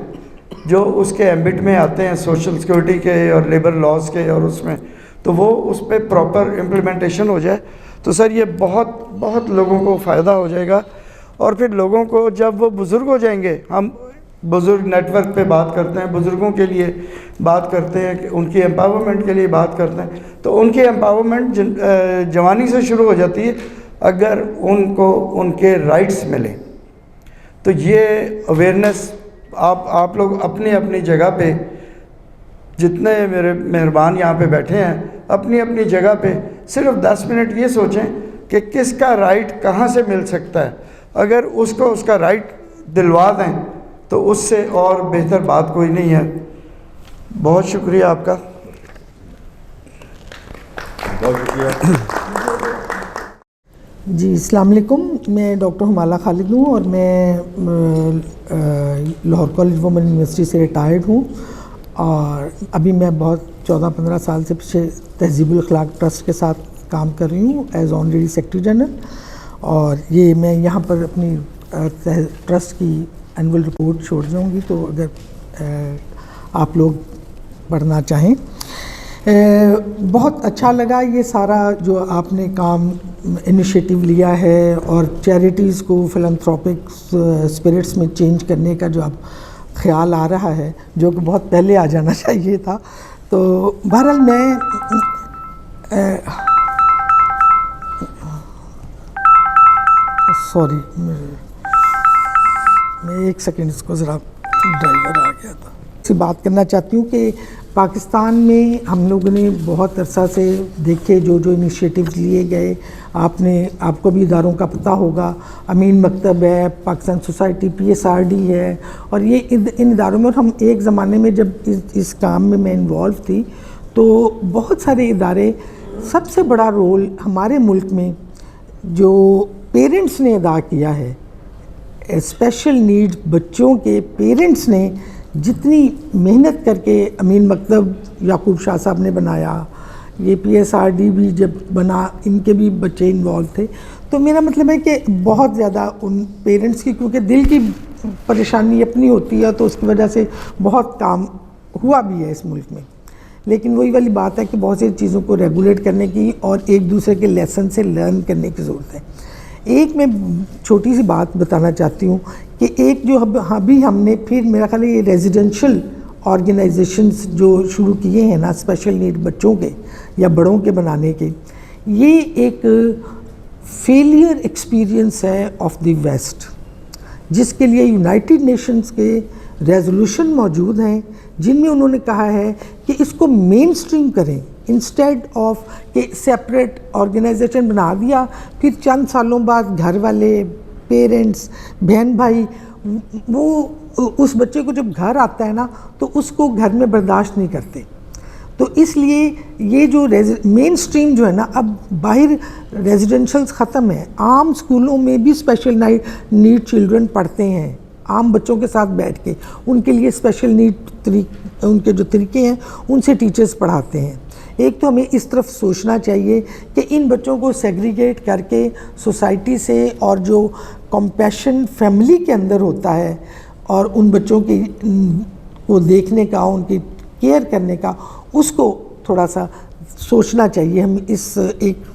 [SPEAKER 8] جو اس کے ایمبٹ میں آتے ہیں سوشل سیکورٹی کے اور لیبر لاز کے, اور اس میں تو وہ اس پہ پراپر امپلیمنٹیشن ہو جائے تو سر یہ بہت بہت لوگوں کو فائدہ ہو جائے گا. اور پھر لوگوں کو جب وہ بزرگ ہو جائیں گے, ہم بزرگ نیٹ ورک پہ بات کرتے ہیں, بزرگوں کے لیے بات کرتے ہیں, کہ ان کی امپاورمنٹ کے لیے بات کرتے ہیں, تو ان کی امپاورمنٹ جوانی سے شروع ہو جاتی ہے اگر ان کو ان کے رائٹس ملیں. تو یہ اویئرنیس آپ لوگ اپنی اپنی جگہ پہ جتنے میرے مہربان یہاں پہ بیٹھے ہیں اپنی اپنی جگہ پہ صرف 10 منٹ یہ سوچیں کہ کس کا رائٹ کہاں سے مل سکتا ہے. اگر اس کو اس کا رائٹ دلوا دیں تو اس سے اور بہتر بات کوئی نہیں ہے. بہت شکریہ آپ کا.
[SPEAKER 4] بہت شکریہ.
[SPEAKER 9] جی السلام علیکم. میں ڈاکٹر ہمالہ خالد ہوں اور میں لاہور کالج وومن یونیورسٹی سے ریٹائرڈ ہوں اور ابھی میں بہت 14-15 سال سے پیچھے تہذیب الاخلاق ٹرسٹ کے ساتھ کام کر رہی ہوں ایز آنریری سیکرٹری جنرل. اور یہ میں یہاں پر اپنی ٹرسٹ کی اینول رپورٹ چھوڑ جاؤں گی تو اگر آپ لوگ پڑھنا چاہیں. بہت اچھا لگا یہ سارا جو آپ نے کام انیشیٹو لیا ہے اور چیریٹیز کو فلانتھروپک اسپرٹس میں چینج کرنے کا جو اب خیال آ رہا ہے جو کہ بہت پہلے آ جانا چاہیے تھا. تو بہرحال میں سوری میں ایک سیکنڈ اس کو ذرا ڈرائیور آ گیا تھا. سے بات کرنا چاہتی ہوں کہ پاکستان میں ہم لوگوں نے بہت عرصہ سے دیکھے جو انیشیٹیوز لیے گئے. آپ کو بھی اداروں کا پتہ ہوگا. امین مکتب ہے, پاکستان سوسائٹی, PSRD ہے, اور یہ ان اداروں میں. اور ہم ایک زمانے میں جب اس کام میں انوالو تھی تو بہت سارے ادارے. سب سے بڑا رول ہمارے ملک میں جو پیرنٹس نے ادا کیا ہے, اسپیشل نیڈ بچوں کے پیرنٹس نے جتنی محنت کر کے امین مکتب یعقوب شاہ صاحب نے بنایا, یہ PSRD بھی جب بنا ان کے بھی بچے انوالو تھے. تو میرا مطلب ہے کہ بہت زیادہ ان پیرنٹس کی, کیونکہ دل کی پریشانی اپنی ہوتی ہے تو اس کی وجہ سے بہت کام ہوا بھی ہے اس ملک میں. لیکن وہی والی بات ہے کہ بہت سی چیزوں کو ریگولیٹ کرنے کی اور ایک دوسرے کے لیسن سے لرن کرنے کی ضرورت ہے. ایک میں چھوٹی سی بات بتانا چاہتی ہوں کہ ایک جو ابھی ہم نے پھر میرا خیال ہے یہ ریزیڈینشل آرگنائزیشنز جو شروع کیے ہیں نا اسپیشل نیڈ بچوں کے یا بڑوں کے بنانے کے, یہ ایک فیلئر ایکسپیرئنس ہے آف دی ویسٹ, جس کے لیے یونائٹڈ نیشنز کے ریزولوشن موجود ہیں جن میں انہوں نے کہا ہے کہ اس کو مین اسٹریم کریں. انسٹیڈ آف کہ سیپریٹ آرگنائزیشن بنا دیا, پھر چند سالوں بعد گھر والے, پیرنٹس, بہن بھائی, وہ اس بچے کو جب گھر آتا ہے نا تو اس کو گھر میں برداشت نہیں کرتے. تو اس لیے یہ جو مین اسٹریم جو ہے نا, اب باہر ریزیڈینشلز ختم ہیں, عام اسکولوں میں بھی اسپیشل نیڈ چلڈرن پڑھتے ہیں عام بچوں کے ساتھ بیٹھ کے. ان کے لیے اسپیشل نیڈ ان کے جو طریقے ہیں ان سے ٹیچرز پڑھاتے ہیں. ایک تو ہمیں اس طرف سوچنا چاہیے کہ ان بچوں کو سیگریگیٹ کر کے سوسائٹی سے, اور جو کمپیشن فیملی کے اندر ہوتا ہے اور ان بچوں کی کو دیکھنے کا, ان کی کیئر کرنے کا, اس کو تھوڑا سا سوچنا چاہیے. ہم اس ایک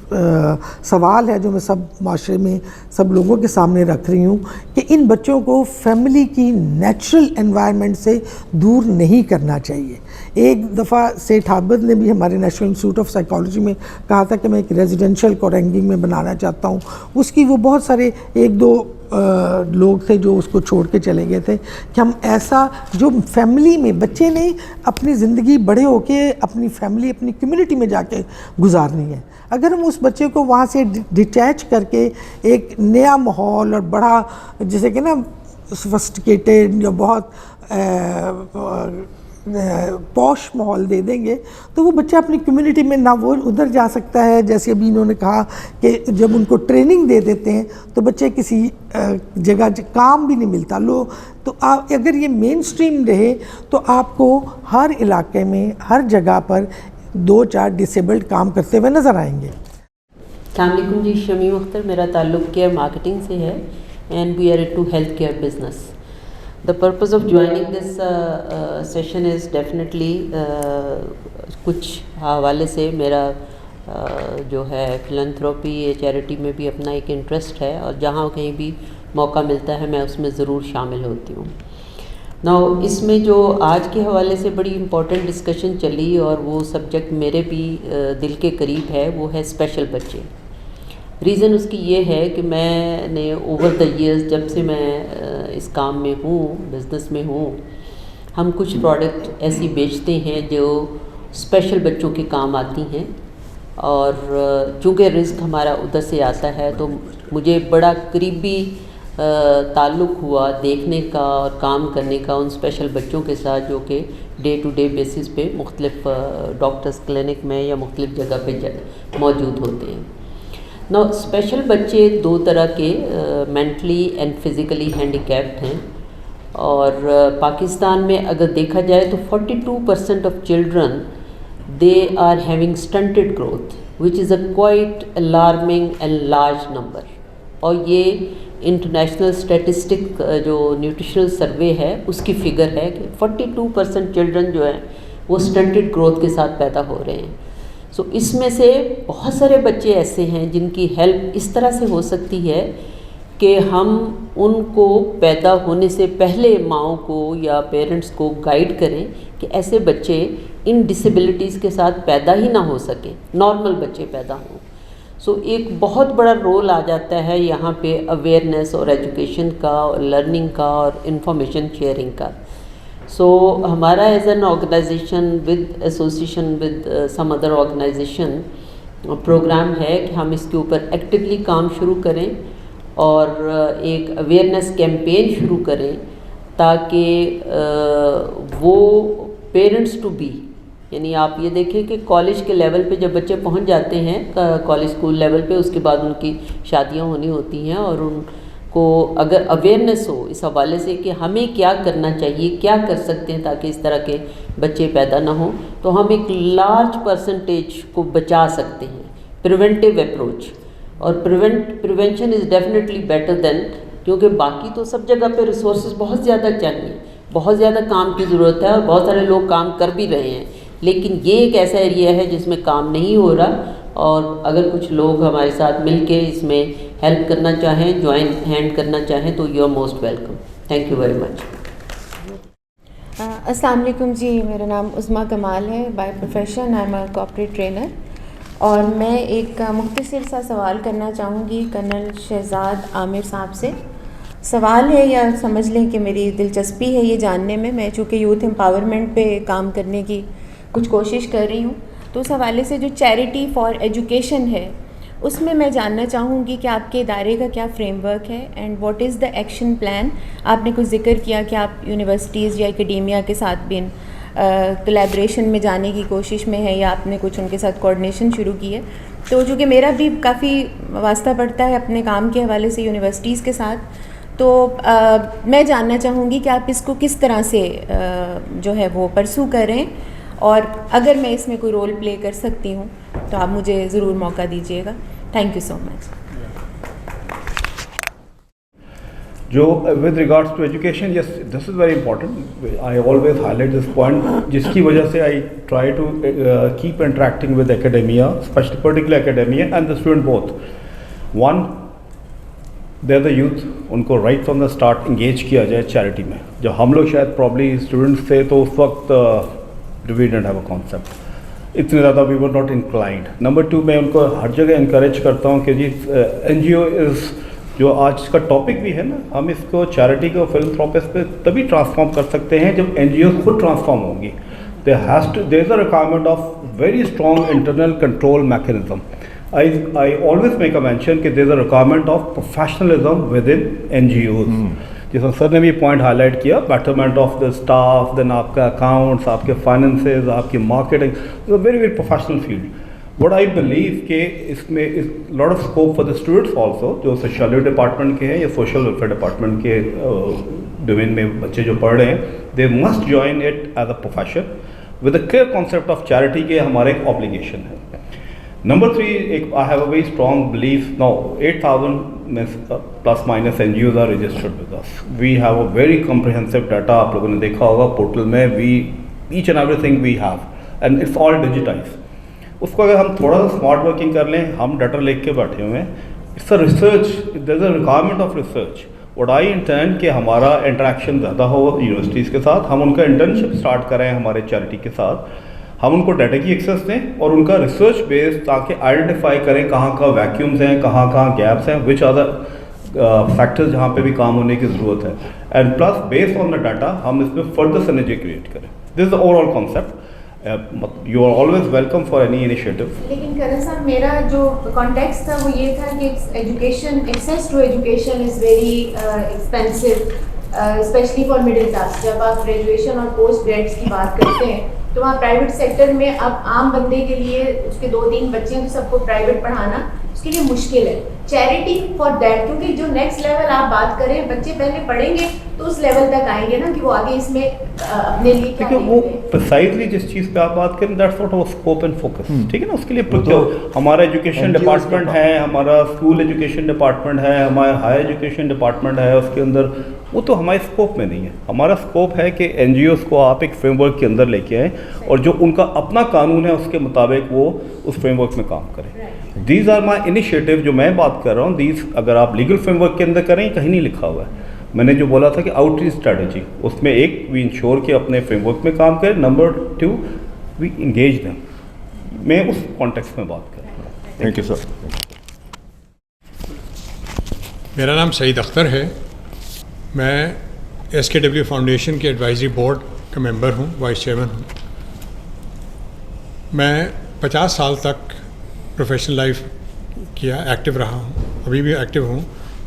[SPEAKER 9] سوال ہے جو میں سب معاشرے میں سب لوگوں کے سامنے رکھ رہی ہوں کہ ان بچوں کو فیملی کی نیچرل انوائرمنٹ سے دور نہیں کرنا چاہیے. ایک دفعہ سیٹھ عابد نے بھی ہمارے نیشنل انسٹیٹیوٹ آف سائیکالوجی میں کہا تھا کہ میں ایک ریزیڈینشل کورنگنگ میں بنانا چاہتا ہوں. اس کی وہ بہت سارے 1-2 لوگ تھے جو اس کو چھوڑ کے چلے گئے تھے کہ ہم ایسا جو فیملی میں بچے نے اپنی زندگی بڑے ہو کے اپنی فیملی اپنی کمیونٹی میں جا کے گزارنی ہے. اگر ہم اس بچے کو وہاں سے ڈیٹیچ کر کے ایک نیا ماحول اور بڑا جیسے کہ نا سوفسٹیکیٹڈ یا بہت پوش ماحول دے دیں گے تو وہ بچہ اپنی کمیونٹی میں نہ وہ ادھر جا سکتا ہے. جیسے ابھی انہوں نے کہا کہ جب ان کو ٹریننگ دے دیتے ہیں تو بچے کسی جگہ کام بھی نہیں ملتا. تو اگر یہ مین اسٹریم رہے تو آپ کو ہر علاقے میں ہر جگہ پر 2-4 ڈسیبلڈ کام کرتے ہوئے نظر آئیں گے.
[SPEAKER 10] السلام علیکم جی. شمیم اختر, میرا تعلق کیئر مارکیٹنگ سے ہے and we are into health care business. The purpose of joining this session is definitely کچھ حوالے سے میرا جو ہے فلانتھروپی چیریٹی میں بھی اپنا ایک انٹرسٹ ہے اور جہاں کہیں بھی موقع ملتا ہے میں اس میں ضرور شامل ہوتی ہوں. اس میں جو آج کے حوالے سے بڑی امپورٹنٹ ڈسکشن چلی اور وہ سبجیکٹ میرے بھی دل کے قریب ہے, وہ ہے اسپیشل بچے. ریزن اس کی یہ ہے کہ میں نے اوور دا ایئرز جب سے میں اس کام میں ہوں, بزنس میں ہوں, ہم کچھ پروڈکٹ ایسی بیچتے ہیں جو اسپیشل بچوں کے کام آتی ہیں اور چونکہ رزق ہمارا ادھر سے آتا ہے تو مجھے بڑا قریبی تعلق ہوا دیکھنے کا اور کام کرنے کا ان اسپیشل بچوں کے ساتھ جو کہ ڈے ٹو ڈے بیسس پہ مختلف ڈاکٹرز کلینک میں یا مختلف جگہ پہ موجود ہوتے ہیں. نا اسپیشل بچے دو طرح کے مینٹلی اینڈ فزیکلی ہینڈیکیپڈ ہیں, اور پاکستان میں اگر دیکھا جائے تو 42% of children they are having stunted growth which is a quite alarming and large number. اور یہ انٹرنیشنل اسٹیٹسٹک جو نیوٹریشنل سروے ہے اس کی فگر ہے کہ 42% چلڈرن جو ہیں وہ اسٹنٹڈ گروتھ کے ساتھ پیدا ہو رہے ہیں. سو اس میں سے بہت سارے بچے ایسے ہیں جن کی ہیلپ اس طرح سے ہو سکتی ہے کہ ہم ان کو پیدا ہونے سے پہلے ماؤں کو یا پیرنٹس کو گائیڈ کریں کہ ایسے بچے ان ڈسیبلٹیز کے ساتھ پیدا ہی نہ ہو سکیں, نارمل بچے پیدا ہوں. سو ایک بہت بڑا رول آ جاتا ہے یہاں پہ اویئرنیس اور ایجوکیشن کا اور لرننگ کا اور انفارمیشن شیئرنگ کا. سو ہمارا as an organisation with association with some other organisation programme ہے کہ ہم اس کے اوپر ایکٹیولی کام شروع کریں اور ایک اویئرنیس کیمپین شروع کریں تاکہ وہ پیرنٹس ٹو بی, یعنی آپ یہ دیکھیں کہ کالج کے لیول پہ جب بچے پہنچ جاتے ہیں کالج اسکول لیول پہ, اس کے بعد ان کی شادیاں ہونی ہوتی ہیں, اور ان کو اگر اویئرنیس ہو اس حوالے سے کہ ہمیں کیا کرنا چاہیے, کیا کر سکتے ہیں تاکہ اس طرح کے بچے پیدا نہ ہوں, تو ہم ایک لارج پرسنٹیج کو بچا سکتے ہیں. پریونٹیو اپروچ, اور prevention is definitely better than, کیونکہ باقی تو سب جگہ پہ ریسورسز بہت زیادہ چاہیے, بہت زیادہ کام کی ضرورت ہے اور بہت سارے لوگ کام کر بھی رہے ہیں, لیکن یہ ایک ایسا ایریا ہے جس میں کام نہیں ہو رہا, اور اگر کچھ لوگ ہمارے ساتھ مل کے اس میں ہیلپ کرنا چاہیں, جوائن ہینڈ کرنا چاہیں تو you are most welcome. Thank you very much.
[SPEAKER 11] السلام علیکم جی, میرا نام عظمیٰ کمال ہے. By profession I am a corporate trainer, اور میں ایک مختصر سا سوال کرنا چاہوں گی کرنل شہزاد عامر صاحب سے. سوال ہے یا سمجھ لیں کہ میری دلچسپی ہے یہ جاننے میں چونکہ یوتھ امپاورمنٹ پہ کام کرنے کی کچھ کوشش کر رہی ہوں, تو اس حوالے سے جو چیریٹی فار ایجوکیشن ہے اس میں جاننا چاہوں گی کہ آپ کے ادارے کا کیا فریم ورک ہے and what is the action plan. آپ نے کچھ ذکر کیا کہ آپ یونیورسٹیز یا اکیڈیمیا کے ساتھ بھی کولیبریشن میں جانے کی کوشش میں ہے, یا آپ نے کچھ ان کے ساتھ کوآرڈینیشن شروع کی ہے. تو چونکہ میرا بھی کافی واسطہ پڑتا ہے اپنے کام کے حوالے سے یونیورسٹیز کے ساتھ, تو میں جاننا چاہوں گی کہ آپ اس کو کس طرح سے جو ہے وہ پرسو کریں, اور اگر میں اس میں کوئی رول پلے کر سکتی ہوں تو آپ مجھے ضرور موقع دیجیے گا. Thank you so much.
[SPEAKER 3] جو with regards to education, yes this is very important. I always highlight this point, جس کی وجہ سے I try to keep interacting with academia, specially particular academia and the student both. One, they are the youth, ان کو right from the start engage کیا جائے charity میں. جب ہم لوگ شاید پرابلی اسٹوڈنٹس تھے تو اس وقت we didn't have a concept, اتنے زیادہ we were not inclined. Number two, میں ان کو ہر جگہ انکریج کرتا ہوں کہ جی این جی او از, جو آج کا ٹاپک بھی ہے نا, ہم اس کو چیریٹی کو فلانتھروپسٹ پہ تبھی ٹرانسفارم کر سکتے ہیں جب این جی او خود ٹرانسفارم ہوں گی. There is a requirement of very strong internal control mechanism. I always make a mention کہ there is a requirement of professionalism within NGOs. جیسا سر نے بھی پوائنٹ ہائی لائٹ کیا, بیٹرمنٹ آف دا اسٹاف, دین آپ کا accounts, آپ کے فائننسز, آپ کی marketing, very very professional field. What I believe کہ اس میں lot of scope for the students also, جو سوشل ڈپارٹمنٹ کے ہیں یا سوشل ویلفیئر ڈپارٹمنٹ کے ڈومین میں بچے جو پڑھ رہے ہیں, they must join it as a profession with a clear concept of charity کے ہمارا ایک آبلیگیشن ہے. Number 3, I have a very strong belief. Now, 8,000 plus minus NGOs are registered with us. We have a very comprehensive data. آپ لوگوں نے دیکھا ہوگا portal میں, each and everything we have, and it's all digitized. اس کو اگر ہم تھوڑا سا اسمارٹ ورکنگ کر لیں, ہم ڈاٹا لے کے بیٹھے ہوئے ہیں, it's a research, there's a requirement of research. What I intend کہ ہمارا انٹریکشن زیادہ ہو یونیورسٹیز کے ساتھ, ہم ان کا انٹرنشپ اسٹارٹ کریں ہمارے چیریٹی کے ساتھ, ہم ان کو ڈیٹا کی ایکسیس دیں اور ان کا ریسرچ بیس, تاکہ آئیڈینٹیفائی کریں کہاں کہاں ویکیومز ہیں, کہاں کہاں گیپس ہیں, وچ آر دا فیکٹرز جہاں پہ بھی کام ہونے کی ضرورت ہے, and plus base on the data ہم اس میں فردر سنرجی کریٹ کریں. This is the overall concept. You are always welcome for any initiative.
[SPEAKER 11] لیکن کرن صاحب میرا جو کانٹیکسٹ تھا وہ یہ تھا کہ education access to education is very expensive especially for middle class. جب آپ گریجویشن اور پوسٹ گریڈس کی بات کرتے ہیں تو وہاں پرائیویٹ سیکٹر میں اب عام بندے کے لیے اس کے 2-3 بچے ہیں تو سب کو پرائیویٹ پڑھانا اس کے لیے مشکل ہے. چیریٹی فار دیٹ, کیونکہ جو نیکسٹ لیول آپ بات کریں بچے پہلے پڑھیں گے تو اس لیول تک آئیں گے نا کہ وہ آگے اس میں اپنے لیے کیا
[SPEAKER 3] وہ پریسائزلی جس چیز پہ آپ بات کریں that's what our scope and focus. ٹھیک ہے نا, اس کے لیے ہمارا ایجوکیشن ڈپارٹمنٹ ہے, ہمارا اسکول ایجوکیشن ڈپارٹمنٹ ہے, ہمارا ہائر ایجوکیشن ڈپارٹمنٹ ہے, اس کے اندر وہ تو ہمارے اسکوپ میں نہیں ہے. ہمارا اسکوپ ہے کہ این جی اوز کو آپ ایک فریم ورک کے اندر لے کے آئیں اور جو ان کا اپنا قانون ہے اس کے مطابق وہ اس فریم ورک میں کام کریں. دیز آر مائی انیشیٹو جو میں بات کر رہا ہوں. دیز اگر آپ لیگل فریم ورک کے اندر کریں کہیں نہیں لکھا ہوا ہے. میں نے جو بولا تھا کہ آؤٹ ریچ اسٹریٹجی, اس میں ایک وی انشور کہ اپنے فریم ورک میں کام کریں, نمبر 2 وی انگیج دیم. میں اس کانٹیکس میں بات کر رہا ہوں.
[SPEAKER 4] Thank you sir.
[SPEAKER 12] میرا نام سعید اختر ہے. میں ایس کے ڈبلیو فاؤنڈیشن کے ایڈوائزری بورڈ کا ممبر ہوں, وائس چیئرمین ہوں. میں 50 سال تک پروفیشنل لائف کیا, ایکٹیو رہا ہوں, ابھی بھی ایکٹیو ہوں.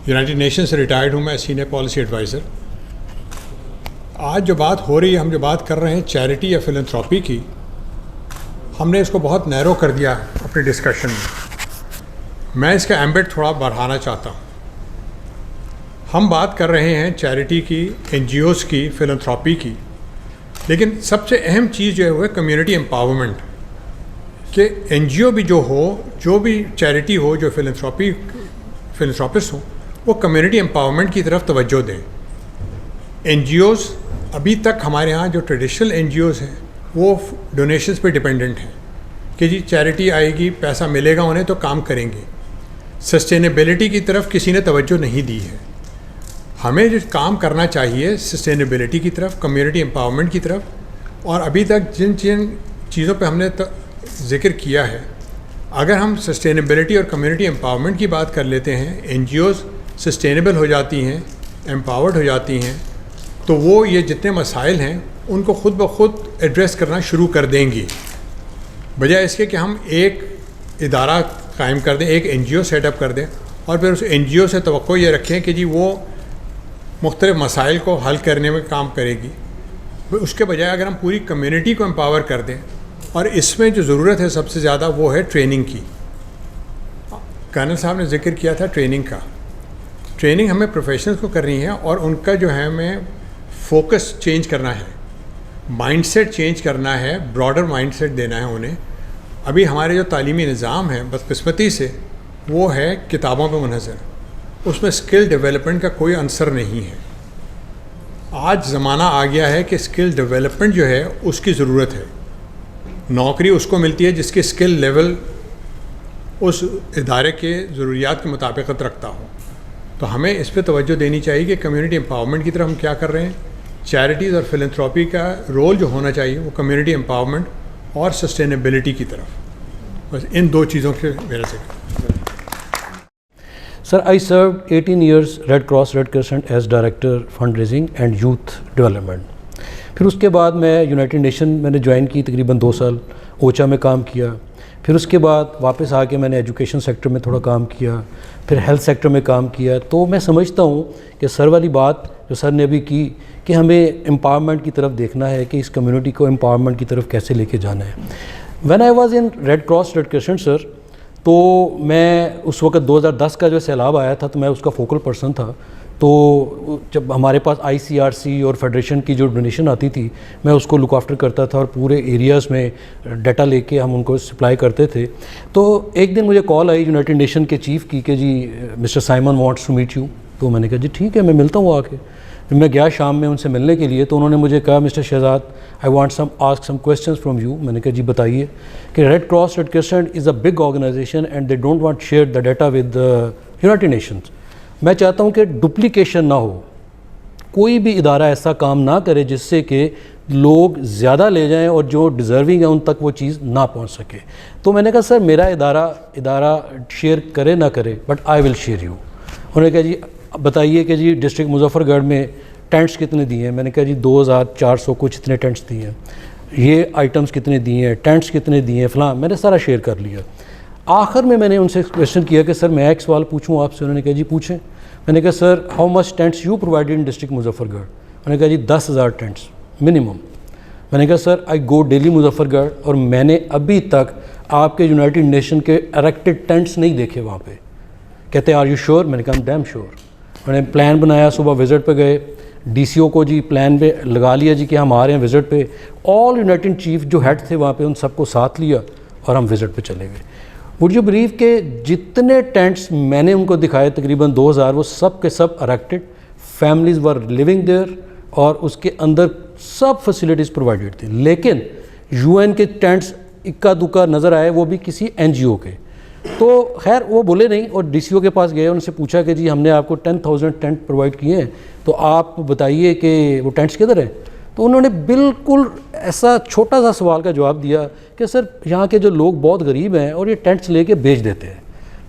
[SPEAKER 12] یونائٹڈ نیشن سے ریٹائرڈ ہوں میں, سینئر پالیسی ایڈوائزر. آج جو بات ہو رہی ہے, ہم جو بات کر رہے ہیں چیریٹی یا فلنتھراپی کی, ہم نے اس کو بہت نیرو کر دیا اپنی ڈسکشن میں. میں اس کا ایمبٹ تھوڑا بڑھانا چاہتا ہوں. ہم بات کر رہے ہیں چیریٹی کی, این جی اوز کی, فلنتھراپی کی, لیکن سب سے اہم چیز جو ہے وہ ہے کمیونٹی امپاورمنٹ. کہ این جی او بھی جو ہو, جو بھی چیریٹی ہو, جو فلنتھراپسٹ ہوں, وہ کمیونٹی امپاورمنٹ کی طرف توجہ دیں. این جی اوز ابھی تک ہمارے ہاں جو ٹریڈیشنل این جی اوز ہیں وہ ڈونیشنز پہ ڈپینڈنٹ ہیں کہ جی چیریٹی آئے گی, پیسہ ملے گا انہیں تو کام کریں گے. سسٹینیبلٹی کی طرف کسی نے توجہ نہیں دی ہے. ہمیں جو کام کرنا چاہیے سسٹینیبلٹی کی طرف, کمیونٹی امپاورمنٹ کی طرف. اور ابھی تک جن چیزوں پہ ہم نے ذکر کیا ہے, اگر ہم سسٹینیبلٹی اور کمیونٹی امپاورمنٹ کی بات کر لیتے ہیں, این جی اوز سسٹینیبل ہو جاتی ہیں, امپاورڈ ہو جاتی ہیں, تو وہ یہ جتنے مسائل ہیں ان کو خود بخود ایڈریس کرنا شروع کر دیں گی, بجائے اس کے کہ ہم ایک ادارہ قائم کر دیں, ایک این جی او سیٹ اپ کر دیں اور پھر اس این جی او سے توقع یہ رکھیں کہ جی وہ مختلف مسائل کو حل کرنے میں کام کرے گی. اس کے بجائے اگر ہم پوری کمیونٹی کو امپاور کر دیں, اور اس میں جو ضرورت ہے سب سے زیادہ وہ ہے ٹریننگ کی. کرنل صاحب نے ذکر کیا تھا ٹریننگ کا. ٹریننگ ہمیں پروفیشنلز کو کرنی ہے اور ان کا جو ہے ہمیں فوکس چینج کرنا ہے, مائنڈ سیٹ چینج کرنا ہے, براڈر مائنڈ سیٹ دینا ہے انہیں. ابھی ہمارے جو تعلیمی نظام ہے بدقسمتی سے وہ ہے کتابوں پہ منحصر, اس میں اسکل ڈیولپمنٹ کا کوئی عنصر نہیں ہے. آج زمانہ آ گیا ہے کہ اسکل ڈیولپمنٹ جو ہے اس کی ضرورت ہے. نوکری اس کو ملتی ہے جس کی اسکل لیول اس ادارے کے ضروریات کے مطابقت رکھتا ہو. تو ہمیں اس پہ توجہ دینی چاہیے کہ کمیونٹی امپاورمنٹ کی طرف ہم کیا کر رہے ہیں. چیریٹیز اور فلنتھراپی کا رول جو ہونا چاہیے وہ کمیونٹی امپاورمنٹ اور سسٹینیبلٹی کی طرف, بس ان 2 چیزوں کے میرے سے.
[SPEAKER 13] Sir, I served 18 years Red Cross, Red Crescent as Director Fundraising and Youth Development. پھر اس کے بعد میں یونائٹڈ نیشن میں نے جوائن کی, تقریباً 2 سال اوچا میں کام کیا. پھر اس کے بعد واپس آ کے میں نے ایجوکیشن سیکٹر میں تھوڑا کام کیا, پھر ہیلتھ سیکٹر میں کام کیا. تو میں سمجھتا ہوں کہ سر والی بات جو سر نے ابھی کی کہ ہمیں امپاورمنٹ کی طرف دیکھنا ہے کہ اس کمیونٹی کو امپاورمنٹ کی طرف کیسے لے کے جانا ہے. When I was in red cross red crescent sir, تو میں اس وقت 2010 کا جو سیلاب آیا تھا تو میں اس کا فوکل پرسن تھا. تو جب ہمارے پاس آئی سی آر سی اور فیڈریشن کی جو ڈونیشن آتی تھی میں اس کو لک آفٹر کرتا تھا اور پورے ایریاز میں ڈیٹا لے کے ہم ان کو سپلائی کرتے تھے. تو ایک دن مجھے کال آئی یونائٹڈ نیشن کے چیف کی کہ جی mister Simon wants to meet you. تو میں نے کہا جی ٹھیک ہے میں ملتا ہوں آ کے. میں گیا شام میں ان سے ملنے کے لیے, تو انہوں نے مجھے کہا mister Shahzad I want ask some questions from you. میں نے کہا جی بتائیے. کہ red cross red crescent is a big organisation and they don't want share the data with united nations. میں چاہتا ہوں کہ ڈپلیکیشن نہ ہو, کوئی بھی ادارہ ایسا کام نہ کرے جس سے کہ لوگ زیادہ لے جائیں اور جو ڈیزرونگ ہیں ان تک وہ چیز نہ پہنچ سکے. تو میں نے کہا سر میرا ادارہ شیئر کرے نہ کرے but I will share you. انہوں نے کہا جی بتائیے کہ جی ڈسٹرکٹ مظفر گڑھ میں ٹینٹس کتنے دیے ہیں. میں نے کہا جی 2400 کچھ اتنے ٹینٹس دیے ہیں. یہ آئٹمس کتنے دیے ہیں, ٹینٹس کتنے دیے ہیں, فلاں, میں نے سارا شیئر کر لیا. آخر میں نے ان سے کویشچن کیا کہ سر میں ایک سوال پوچھوں آپ سے. انہوں نے کہا جی پوچھیں. میں نے کہا sir how much tenets you provided in district Muzaffar گڑھ. انہوں نے کہا جی 10,000 ٹینٹس منیمم. میں نے کہا سر آئی گو ڈیلی مظفر گڑھ اور میں نے ابھی تک آپ کے یونائٹڈ نیشن کے اریکٹڈ ٹینٹس نہیں دیکھے وہاں پہ. کہتے ہیں آر یو شیور؟ میں نے کہا ڈیم شیور. میں نے پلان بنایا, صبح وزٹ پہ گئے, ڈی سی او کو جی پلان پہ لگا لیا جی کہ ہم آ رہے ہیں وزٹ پہ. آل یونائٹڈ چیف جو ہیڈ تھے وہاں پہ ان سب کو ساتھ لیا اور ہم وزٹ پہ چلے گئے. وڈ یو بلیو کہ جتنے ٹینٹس میں نے ان کو دکھائے تقریباً 2,000 وہ سب کے سب اریکٹڈ, فیملیز ور لیونگ دیئر, اور اس کے اندر سب فیسلٹیز پرووائڈیڈ تھیں. لیکن یو این کے ٹینٹس اکا دکا نظر آئے, وہ بھی کسی این جی او کے. تو خیر وہ بولے نہیں, اور ڈی سی او کے پاس گئے, ان سے پوچھا کہ جی ہم نے آپ کو 10,000 ٹینٹ پرووائڈ کیے ہیں, تو آپ بتائیے کہ وہ ٹینٹس کدھر ہیں. تو انہوں نے بالکل ایسا چھوٹا سا سوال کا جواب دیا کہ سر یہاں کے جو لوگ بہت غریب ہیں اور یہ ٹینٹس لے کے بیچ دیتے ہیں,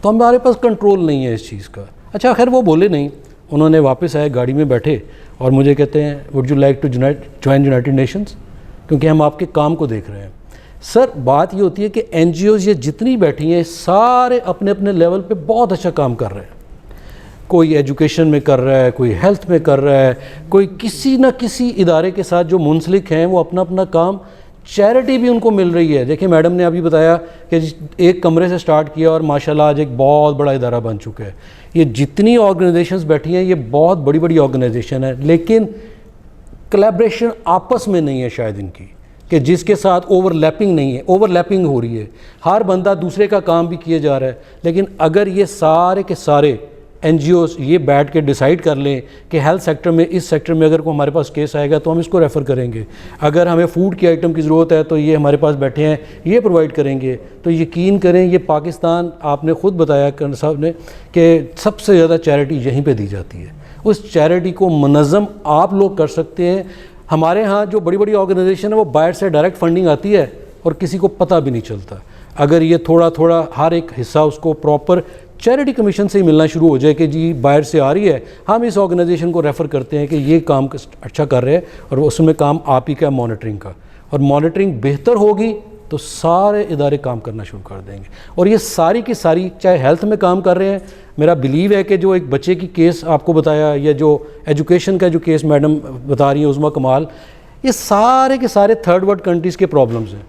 [SPEAKER 13] تو ہمارے پاس کنٹرول نہیں ہے اس چیز کا. اچھا خیر وہ بولے نہیں, انہوں نے واپس آئے, گاڑی میں بیٹھے اور مجھے کہتے ہیں would you like to join United Nations, کیونکہ ہم آپ کے کام کو دیکھ رہے ہیں. سر بات یہ ہوتی ہے کہ این جی اوز یہ جتنی بیٹھی ہیں سارے اپنے اپنے لیول پہ بہت اچھا کام کر رہے ہیں. کوئی ایجوکیشن میں کر رہا ہے, کوئی ہیلتھ میں کر رہا ہے, کوئی کسی نہ کسی ادارے کے ساتھ جو منسلک ہیں وہ اپنا اپنا کام, چیریٹی بھی ان کو مل رہی ہے. دیکھیں میڈم نے ابھی بتایا کہ ایک کمرے سے سٹارٹ کیا اور ماشاءاللہ آج ایک بہت بڑا ادارہ بن چکا ہے. یہ جتنی آرگنائزیشنز بیٹھی ہیں یہ بہت بڑی بڑی آرگنائزیشن ہے, لیکن کلیبریشن آپس میں نہیں ہے شاید ان کی, کہ جس کے ساتھ اوور لیپنگ نہیں ہے. اوور لیپنگ ہو رہی ہے, ہر بندہ دوسرے کا کام بھی کیے جا رہا ہے. لیکن اگر یہ سارے کے سارے این جی اوز یہ بیٹھ کے ڈیسائیڈ کر لیں کہ ہیلتھ سیکٹر میں, اس سیکٹر میں اگر کوئی ہمارے پاس کیس آئے گا تو ہم اس کو ریفر کریں گے, اگر ہمیں فوڈ کی آئٹم کی ضرورت ہے تو یہ ہمارے پاس بیٹھے ہیں یہ پرووائڈ کریں گے, تو یقین کریں یہ پاکستان, آپ نے خود بتایا کرن صاحب نے کہ سب سے زیادہ چیریٹی یہیں پہ دی جاتی ہے. اس چیریٹی کو منظم آپ لوگ کر سکتے ہیں. ہمارے ہاں جو بڑی بڑی آرگنائزیشن ہے وہ باہر سے ڈائریکٹ فنڈنگ آتی ہے اور کسی کو پتہ بھی نہیں چلتا. اگر یہ تھوڑا تھوڑا ہر ایک حصہ اس کو پراپر چیریٹی کمیشن سے ہی ملنا شروع ہو جائے کہ جی باہر سے آ رہی ہے, ہم اس آرگنائزیشن کو ریفر کرتے ہیں کہ یہ کام اچھا کر رہے ہیں, اور اس میں کام آپ ہی کا مانیٹرنگ کا, اور مانیٹرنگ بہتر ہوگی تو سارے ادارے کام کرنا شروع کر دیں گے. اور یہ ساری کی ساری چاہے ہیلتھ میں کام کر رہے ہیں, میرا بلیو ہے کہ جو ایک بچے کی کیس آپ کو بتایا, یا جو ایجوکیشن کا جو کیس میڈم بتا رہی ہیں عظمیٰ کمال, یہ سارے کے سارے تھرڈ ورلڈ کنٹریز کے پرابلمز ہیں.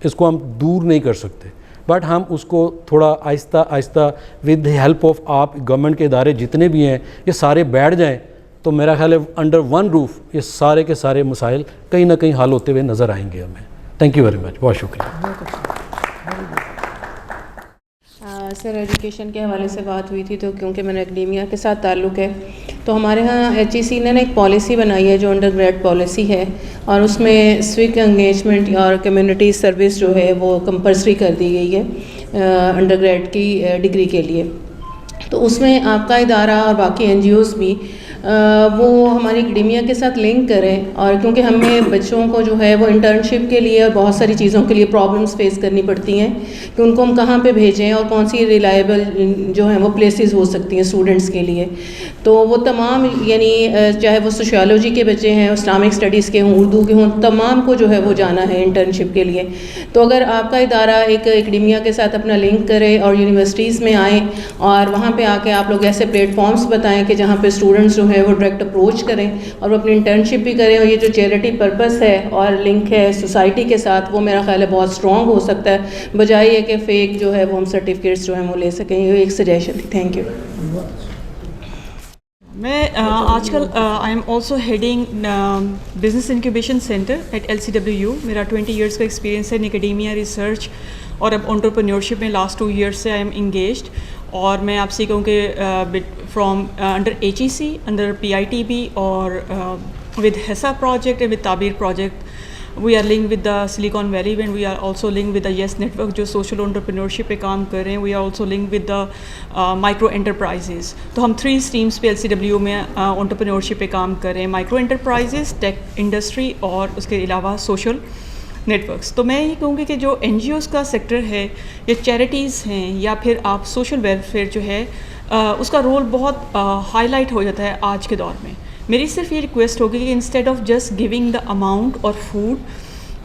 [SPEAKER 13] اس کو ہم دور نہیں کر سکتے, بٹ ہم اس کو تھوڑا آہستہ آہستہ ود ہیلپ آف آپ گورنمنٹ کے ادارے جتنے بھی ہیں یہ سارے بیٹھ جائیں تو میرا خیال ہے انڈر ون روف یہ سارے کے سارے مسائل کہیں نہ کہیں حل ہوتے ہوئے نظر آئیں گے ہمیں. تھینک یو ویری مچ, بہت شکریہ.
[SPEAKER 10] سر ایجوکیشن کے حوالے سے بات ہوئی تھی, تو کیونکہ میں نے اکیڈیمیا کے ساتھ تعلق ہے, تو ہمارے ہاں ایچ ای سی نے ایک پالیسی بنائی ہے جو انڈر گریڈ پالیسی ہے, اور اس میں سوک انگیجمنٹ اور کمیونٹی سروس جو ہے وہ کمپلسری کر دی گئی ہے انڈر گریڈ کی ڈگری کے لیے. تو اس میں آپ کا ادارہ اور باقی این جی اوز بھی وہ ہماری اکیڈیمیا کے ساتھ لنک کریں, اور کیونکہ ہمیں بچوں کو جو ہے وہ انٹرنشپ کے لیے اور بہت ساری چیزوں کے لیے پرابلمس فیس کرنی پڑتی ہیں کہ ان کو ہم کہاں پہ بھیجیں اور کون سی ریلائبل جو ہیں وہ پلیسز ہو سکتی ہیں اسٹوڈنٹس کے لیے. تو وہ تمام یعنی چاہے وہ سوشیالوجی کے بچے ہیں, اسلامک اسٹڈیز کے ہوں, اردو کے ہوں, تمام کو جو ہے وہ جانا ہے انٹرنشپ کے لیے. تو اگر آپ کا ادارہ ایک اکیڈیمیا کے ساتھ اپنا لنک کرے اور یونیورسٹیز میں آئیں اور وہاں پہ آ کے آپ لوگ ایسے پلیٹ فارمس بتائیں کہ جہاں پہ اسٹوڈنٹس جو ہے وہ ڈائریکٹ اپروچ کریں اور وہ اپنی انٹرنشپ بھی کریں, اور یہ جو چیریٹی پرپس ہے اور لنک ہے سوسائٹی کے ساتھ وہ میرا خیال ہے بہت اسٹرانگ ہو سکتا ہے, بجائے یہ کہ فیک جو ہے وہ ہم سرٹیفکیٹس جو ہیں وہ لے سکیں. یہ ایک سجیشن تھی. Thank you.
[SPEAKER 14] میں آج کل I am also heading business incubation centre at LCWU. میرا 20 ایئرس کا ایکسپیرینس ہے ان اکیڈیمیا, ریسرچ اور اب انٹرپرینیورشپ میں لاسٹ 2 ایئرس سے آئی ایم انگیجڈ. اور میں آپ سے کہوں کہ from under HEC, under PITB اور with HESA project and with Tabeer project we are link with the Silicon Valley, and we are also link with the yes network جو social entrepreneurship پہ کام کر رہے ہیں. We are also link with the micro enterprises. تو ہم 3 streams پہ LCW میں انٹرپرینورشپ پہ کام کر رہے ہیں, مائکرو انٹرپرائزز, ٹیک انڈسٹری اور اس کے علاوہ سوشل نیٹورکس. تو میں یہ کہوں گی کہ جو NGOs کا سیکٹر ہے یا چیریٹیز ہیں یا پھر آپ سوشل ویلفیئر جو ہے اس کا رول بہت ہائی لائٹ ہو جاتا ہے آج کے دور میں. میری صرف یہ ریکویسٹ ہوگی کہ instead of just giving the amount اور food,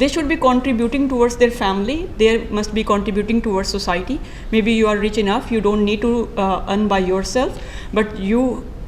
[SPEAKER 14] They should be contributing towards their family, they must be contributing towards society. Maybe you are rich enough, you don't need to earn by yourself, but you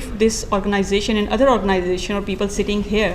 [SPEAKER 14] if this organization and other organization or people sitting here,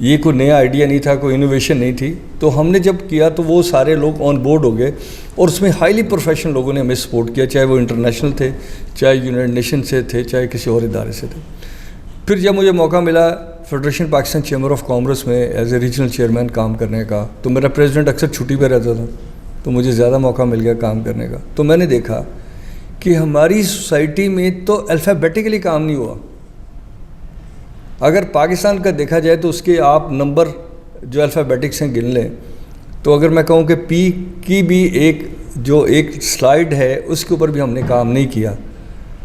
[SPEAKER 15] یہ کوئی نیا idea نہیں تھا, کوئی innovation نہیں تھی. تو ہم نے جب کیا تو وہ سارے لوگ آن بورڈ ہو گئے, اور اس میں ہائیلی پروفیشنل لوگوں نے ہمیں سپورٹ کیا, چاہے وہ انٹرنیشنل تھے, چاہے یونائٹڈ نیشن سے تھے, چاہے کسی اور ادارے سے تھے. پھر جب مجھے موقع ملا federation Pakistan chamber of commerce میں ایز اے ریجنل چیئرمین کام کرنے کا, تو میرا پریزیڈنٹ اکثر چھٹی پہ رہتا تھا, تو مجھے زیادہ موقع مل گیا کام کرنے کا. تو میں نے دیکھا کہ ہماری سوسائٹی میں تو الفابیٹیکلی کام نہیں ہوا. اگر پاکستان کا دیکھا جائے تو اس کے آپ نمبر جو الفابیٹکس ہیں گن لیں, تو اگر میں کہوں کہ پی کی بھی ایک سلائیڈ ہے اس کے اوپر بھی ہم نے کام نہیں کیا,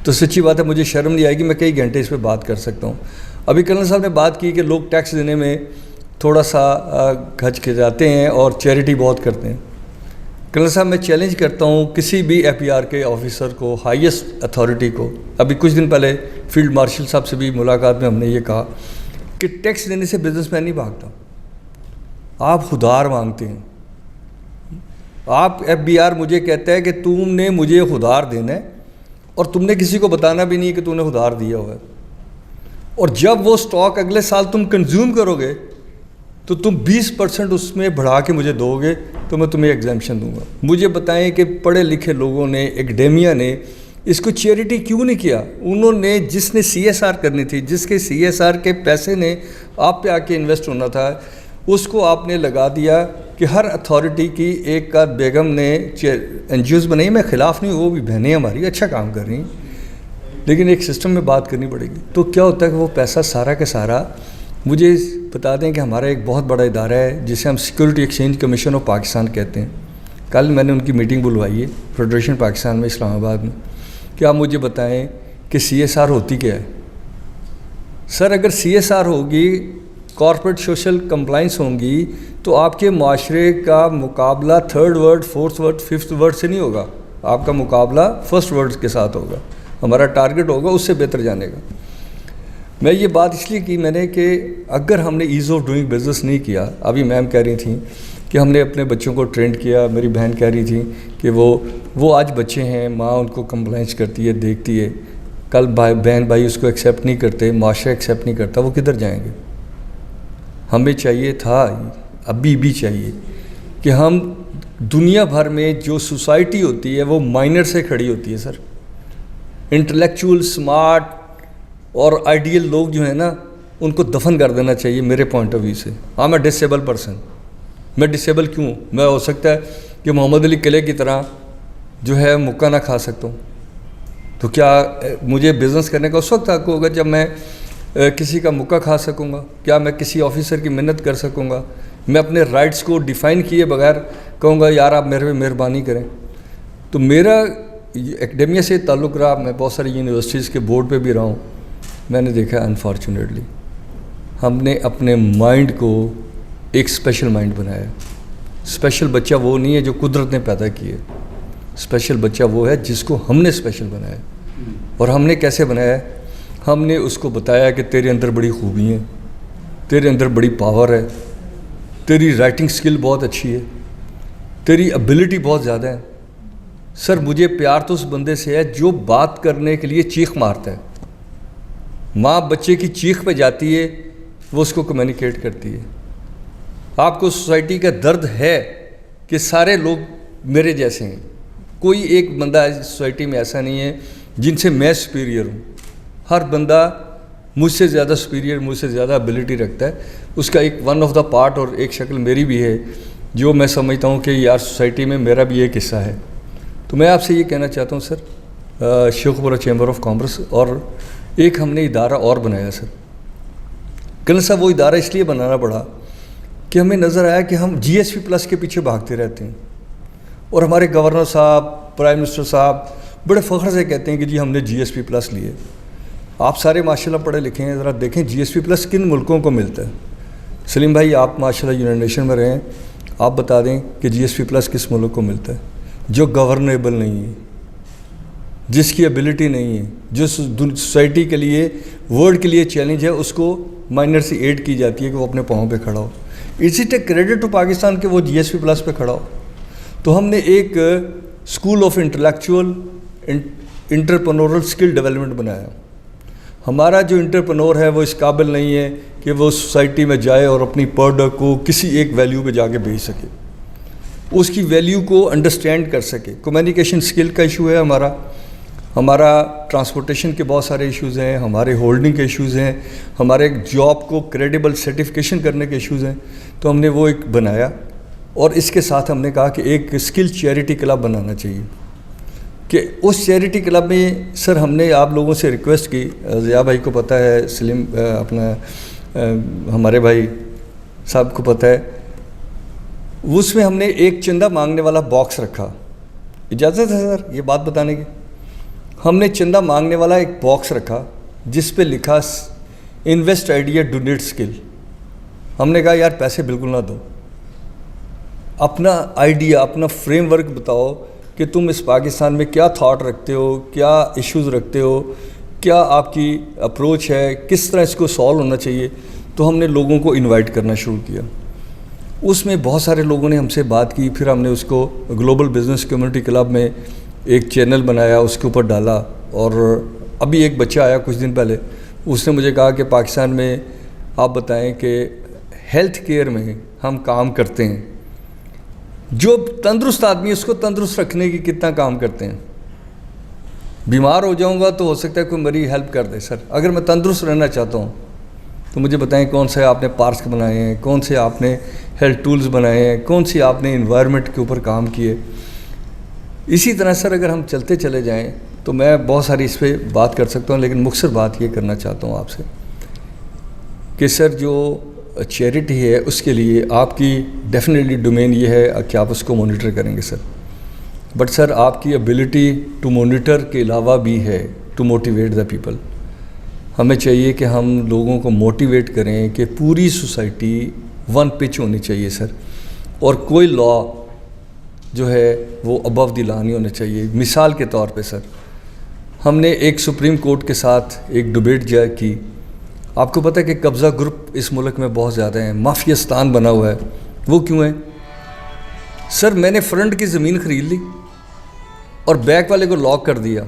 [SPEAKER 15] تو سچی بات ہے مجھے شرم نہیں آئے گی, میں کئی گھنٹے اس پہ بات کر سکتا ہوں. ابھی کرنل صاحب نے بات کی کہ لوگ ٹیکس دینے میں تھوڑا سا کھچ کے جاتے ہیں اور چیریٹی بہت کرتے ہیں. کرنل صاحب میں چیلنج کرتا ہوں کسی بھی ایف پی آر کے آفیسر کو, ہائیسٹ اتھارٹی کو, ابھی کچھ دن پہلے فیلڈ مارشل صاحب سے بھی ملاقات میں ہم نے یہ کہا کہ ٹیکس دینے سے بزنس مین نہیں بھاگتا, آپ خودار مانگتے ہیں. آپ ایف بی آر مجھے کہتا ہے کہ تم نے مجھے خودار دینا ہے اور تم نے کسی کو بتانا بھی نہیں کہ تم نے خودار دیا ہوا ہے, اور جب وہ سٹاک اگلے سال تم کنزیوم کرو گے تو تم 20% اس میں بڑھا کے مجھے دو گے تو میں تمہیں ایگزیمپشن دوں گا. مجھے بتائیں کہ پڑھے لکھے لوگوں نے, ایکڈیمیا نے اس کو چیریٹی کیوں نہیں کیا؟ انہوں نے جس نے سی ایس آر کرنی تھی, جس کے سی ایس آر کے پیسے نے آپ پہ آ کے انویسٹ ہونا تھا, اس کو آپ نے لگا دیا کہ ہر اتھارٹی کی ایک کا بیگم نے این جی اوز بنائی. میں خلاف نہیں ہوں, وہ بھی بہنیں ہماری اچھا کام کر رہی ہیں, لیکن ایک سسٹم میں بات کرنی پڑے گی. تو کیا ہوتا ہے کہ وہ پیسہ سارا کا سارا, مجھے بتا دیں کہ ہمارا ایک بہت بڑا ادارہ ہے جسے ہم security exchange commission of Pakistan کہتے ہیں. کل میں نے ان کی میٹنگ بلوائی ہے فیڈریشن پاکستان میں اسلام آباد میں, کہ آپ مجھے بتائیں کہ سی ایس آر ہوتی کیا ہے. سر اگر سی ایس آر ہوگی, کارپوریٹ سوشل کمپلائنس ہوں گی, تو آپ کے معاشرے کا مقابلہ 3rd world 4th world 5th world سے نہیں ہوگا, آپ کا مقابلہ 1st ورلڈ کے ساتھ ہوگا. ہمارا ٹارگٹ ہوگا اس سے بہتر جانے کا. میں یہ بات اس لیے کی میں نے کہ اگر ہم نے ایز آف ڈوئنگ بزنس نہیں کیا, ابھی میم کہہ رہی تھیں کہ ہم نے اپنے بچوں کو ٹرینڈ کیا, میری بہن کہہ رہی تھی کہ وہ آج بچے ہیں, ماں ان کو کمپلائنس کرتی ہے, دیکھتی ہے, کل بہن بھائی اس کو ایکسیپٹ نہیں کرتے, معاشرہ ایکسیپٹ نہیں کرتا, وہ کدھر جائیں گے؟ ہمیں چاہیے تھا, ابھی بھی چاہیے کہ ہم دنیا بھر میں جو سوسائٹی ہوتی ہے وہ مائنر سے کھڑی ہوتی ہے. سر انٹلیکچوئل اسمارٹ اور آئیڈیل لوگ جو ہیں نا, ان کو دفن کر دینا چاہیے میرے پوائنٹ آف ویو سے. ہاں میں ڈسیبل پرسن, میں ڈسیبل کیوں؟ میں ہو سکتا ہے کہ محمد علی قلعے کی طرح جو ہے مکہ نہ کھا سکتا ہوں, تو کیا مجھے بزنس کرنے کا اس وقت حق ہوگا جب میں کسی کا مکہ کھا سکوں گا؟ کیا میں کسی آفیسر کی منت کر سکوں گا؟ میں اپنے رائٹس کو ڈیفائن کیے بغیر کہوں گا یار آپ میرے پہ مہربانی کریں؟ تو میرا ایکڈیمیا سے تعلق رہا, میں بہت ساری یونیورسٹیز کے بورڈ پہ بھی رہا ہوں. میں نے دیکھا انفارچونیٹلی ہم نے اپنے مائنڈ کو ایک اسپیشل مائنڈ بنایا. اسپیشل بچہ وہ نہیں ہے جو قدرت نے پیدا کیے, اسپیشل بچہ وہ ہے جس کو ہم نے اسپیشل بنایا. اور ہم نے کیسے بنایا؟ ہم نے اس کو بتایا کہ تیرے اندر بڑی خوبی ہیں, تیرے اندر بڑی پاور ہے, تیری رائٹنگ سکل بہت اچھی ہے, تیری ابیلٹی بہت زیادہ ہے. سر مجھے پیار تو اس بندے سے ہے جو بات کرنے کے لیے چیخ مارتا ہے. ماں بچے کی چیخ پہ جاتی ہے, وہ اس کو کمیونیکیٹ کرتی ہے. آپ کو سوسائٹی کا درد ہے کہ سارے لوگ میرے جیسے ہیں, کوئی ایک بندہ سوسائٹی میں ایسا نہیں ہے جن سے میں سپیریئر ہوں. ہر بندہ مجھ سے زیادہ سپیریئر, مجھ سے زیادہ ابیلٹی رکھتا ہے. اس کا ایک ون آف دا پارٹ اور ایک شکل میری بھی ہے جو میں سمجھتا ہوں کہ یار سوسائٹی میں میرا بھی ایک حصہ ہے. تو میں آپ سے یہ کہنا چاہتا ہوں سر, شیخوپورہ چیمبر آف کامرس اور ایک ہم نے ادارہ اور بنایا. سر کرنل صاحب وہ ادارہ اس لیے بنانا پڑا کہ ہمیں نظر آیا کہ ہم جی ایس پی پلس کے پیچھے بھاگتے رہتے ہیں, اور ہمارے گورنر صاحب, پرائم منسٹر صاحب بڑے فخر سے کہتے ہیں کہ جی ہم نے جی ایس پی پلس لیے. آپ سارے ماشاءاللہ پڑھے لکھے ہیں, ذرا دیکھیں جی ایس پی پلس کن ملکوں کو ملتا ہے. سلیم بھائی آپ ماشاءاللہ یونائٹڈ نیشن میں رہے ہیں, آپ بتا دیں کہ جی ایس پی پلس کس ملک کو ملتا ہے جو گورنیبل نہیں ہے, جس کی ایبلٹی نہیں ہے, جو سوسائٹی کے لیے ورلڈ کے لیے چیلنج ہے, اس کو مائنر سے ایڈ کی جاتی ہے کہ وہ اپنے پاؤں پہ کھڑا ہو. It's it a credit to Pakistan کہ وہ جی ایس پی پلس پہ کھڑا ہو. تو ہم نے ایک school of intellectual entrepreneurial skill development بنایا. ہمارا جو انٹرپرنور ہے وہ اس قابل نہیں ہے کہ وہ سوسائٹی میں جائے اور اپنی پروڈکٹ کو کسی ایک ویلیو پہ جا کے بیچ سکے، اس کی ویلیو کو انڈرسٹینڈ کر سکے۔ کمیونیکیشن سکل کا ایشو ہے ہمارا ٹرانسپورٹیشن کے بہت سارے ایشوز ہیں، ہمارے ہولڈنگ کے ایشوز ہیں، ہمارے جاب کو کریڈیبل سرٹیفکیشن کرنے کے ایشوز ہیں۔ تو ہم نے وہ ایک بنایا، اور اس کے ساتھ ہم نے کہا کہ ایک اسکل چیریٹی کلب بنانا چاہیے، کہ اس چیریٹی کلب میں سر ہم نے آپ لوگوں سے ریکویسٹ کی، ضیاء بھائی کو پتہ ہے، سلیم اپنا ہمارے بھائی صاحب کو پتہ ہے، اس میں ہم نے ایک چندہ مانگنے والا باکس رکھا۔ اجازت ہے سر یہ بات بتانے کی؟ ہم نے چندہ مانگنے والا ایک باکس رکھا جس پہ لکھا انویسٹ آئیڈیا ڈونیٹ اسکل۔ ہم نے کہا یار پیسے بالکل نہ دو، اپنا آئیڈیا، اپنا فریم ورک بتاؤ کہ تم اس پاکستان میں کیا تھاٹ رکھتے ہو، کیا ایشوز رکھتے ہو، کیا آپ کی اپروچ ہے، کس طرح اس کو سالو ہونا چاہیے۔ تو ہم نے لوگوں کو انوائٹ کرنا شروع کیا، اس میں بہت سارے لوگوں نے ہم سے بات کی، پھر ہم نے اس کو گلوبل بزنس کمیونٹی کلب میں ایک چینل بنایا، اس کے اوپر ڈالا۔ اور ابھی ایک بچہ آیا کچھ دن پہلے، اس نے مجھے کہا کہ پاکستان میں آپ بتائیں کہ ہیلتھ کیئر میں ہم کام کرتے ہیں، جو تندرست آدمی اس کو تندرست رکھنے کی کتنا کام کرتے ہیں۔ بیمار ہو جاؤں گا تو ہو سکتا ہے کوئی میری ہیلپ کر دے، سر اگر میں تندرست رہنا چاہتا ہوں تو مجھے بتائیں کون سے آپ نے پارکس بنائے ہیں، کون سے آپ نے ہیلتھ ٹولز بنائے ہیں، کون سی آپ نے انوائرمنٹ کے اوپر کام کیے۔ اسی طرح سر اگر ہم چلتے چلے جائیں تو میں بہت ساری اس پہ بات کر سکتا ہوں، لیکن مختصر بات یہ کرنا چاہتا ہوں آپ سے کہ سر جو چیریٹی ہے اس کے لیے آپ کی ڈیفینیٹلی ڈومین یہ ہے کہ آپ اس کو مانیٹر کریں گے سر، بٹ سر آپ کی ایبلٹی ٹو مانیٹر کے علاوہ بھی ہے ٹو موٹیویٹ دا پیپل۔ ہمیں چاہیے کہ ہم لوگوں کو موٹیویٹ کریں کہ پوری سوسائٹی ون پچ ہونی چاہیے سر، اور کوئی لا جو ہے وہ ابو دی لا نہیں ہونا چاہیے۔ مثال کے طور پہ سر ہم نے ایک سپریم کورٹ کے ساتھ ایک ڈبیٹ کی، آپ کو پتہ ہے کہ قبضہ گروپ اس ملک میں بہت زیادہ ہیں، مافیاستان بنا ہوا ہے۔ وہ کیوں ہے سر؟ میں نے فرنٹ کی زمین خرید لی اور بیک والے کو لاک کر دیا،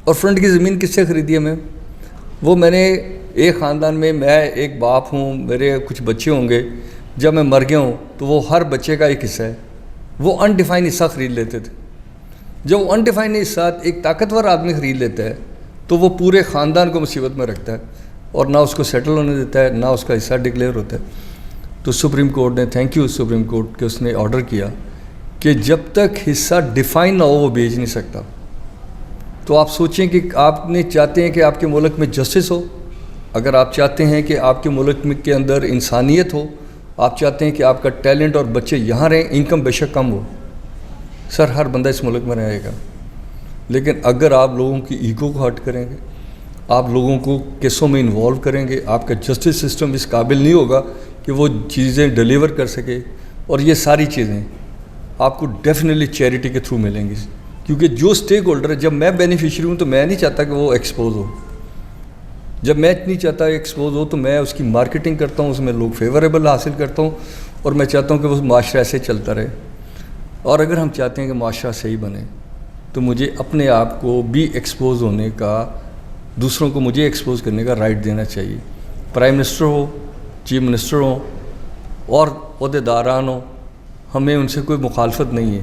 [SPEAKER 15] اور فرنٹ کی زمین کس سے خریدی ہے میں نے ایک خاندان میں، میں ایک باپ ہوں، میرے کچھ بچے ہوں گے، جب میں مر گیا ہوں تو وہ ہر بچے کا ایک حصہ ہے، وہ انڈیفائن حصہ خرید لیتے تھے۔ جب وہ انڈیفائن حصہ ایک طاقتور آدمی خرید لیتا ہے تو وہ پورے خاندان کو مصیبت میں رکھتا ہے، اور نہ اس کو سیٹل ہونے دیتا ہے، نہ اس کا حصہ ڈکلیئر ہوتا ہے۔ تو سپریم کورٹ نے، تھینک یو سپریم کورٹ کہ اس نے آرڈر کیا کہ جب تک حصہ ڈیفائن نہ ہو وہ بیچ نہیں سکتا۔ تو آپ سوچیں کہ آپ نے چاہتے ہیں کہ آپ کے ملک میں جسٹس ہو، اگر آپ چاہتے ہیں کہ آپ کے ملک کے اندر انسانیت ہو، آپ چاہتے ہیں کہ آپ کا ٹیلنٹ اور بچے یہاں رہیں، انکم بے شک کم ہو، سر ہر بندہ اس ملک میں رہے گا، لیکن اگر آپ لوگوں کی ایگو کو ہرٹ کریں گے، آپ لوگوں کو کیسوں میں انوالو کریں گے، آپ کا جسٹس سسٹم اس قابل نہیں ہوگا کہ وہ چیزیں ڈیلیور کر سکے، اور یہ ساری چیزیں آپ کو ڈیفینیٹلی چیریٹی کے تھرو ملیں گی، کیونکہ جو سٹیک ہولڈر ہے، جب میں بینیفیشری ہوں تو میں نہیں چاہتا کہ وہ ایکسپوز ہو، جب میں نہیں چاہتا ایکسپوز ہو تو میں اس کی مارکیٹنگ کرتا ہوں، اس میں لوگ فیوریبل حاصل کرتا ہوں، اور میں چاہتا ہوں کہ وہ معاشرہ ایسے چلتا رہے۔ اور اگر ہم چاہتے ہیں کہ معاشرہ صحیح بنے تو مجھے اپنے آپ کو بھی ایکسپوز ہونے کا، دوسروں کو مجھے ایکسپوز کرنے کا رائٹ دینا چاہیے۔ پرائم منسٹر ہو، چیف منسٹر ہوں اور عہدے داران ہوں، ہمیں ان سے کوئی مخالفت نہیں ہے،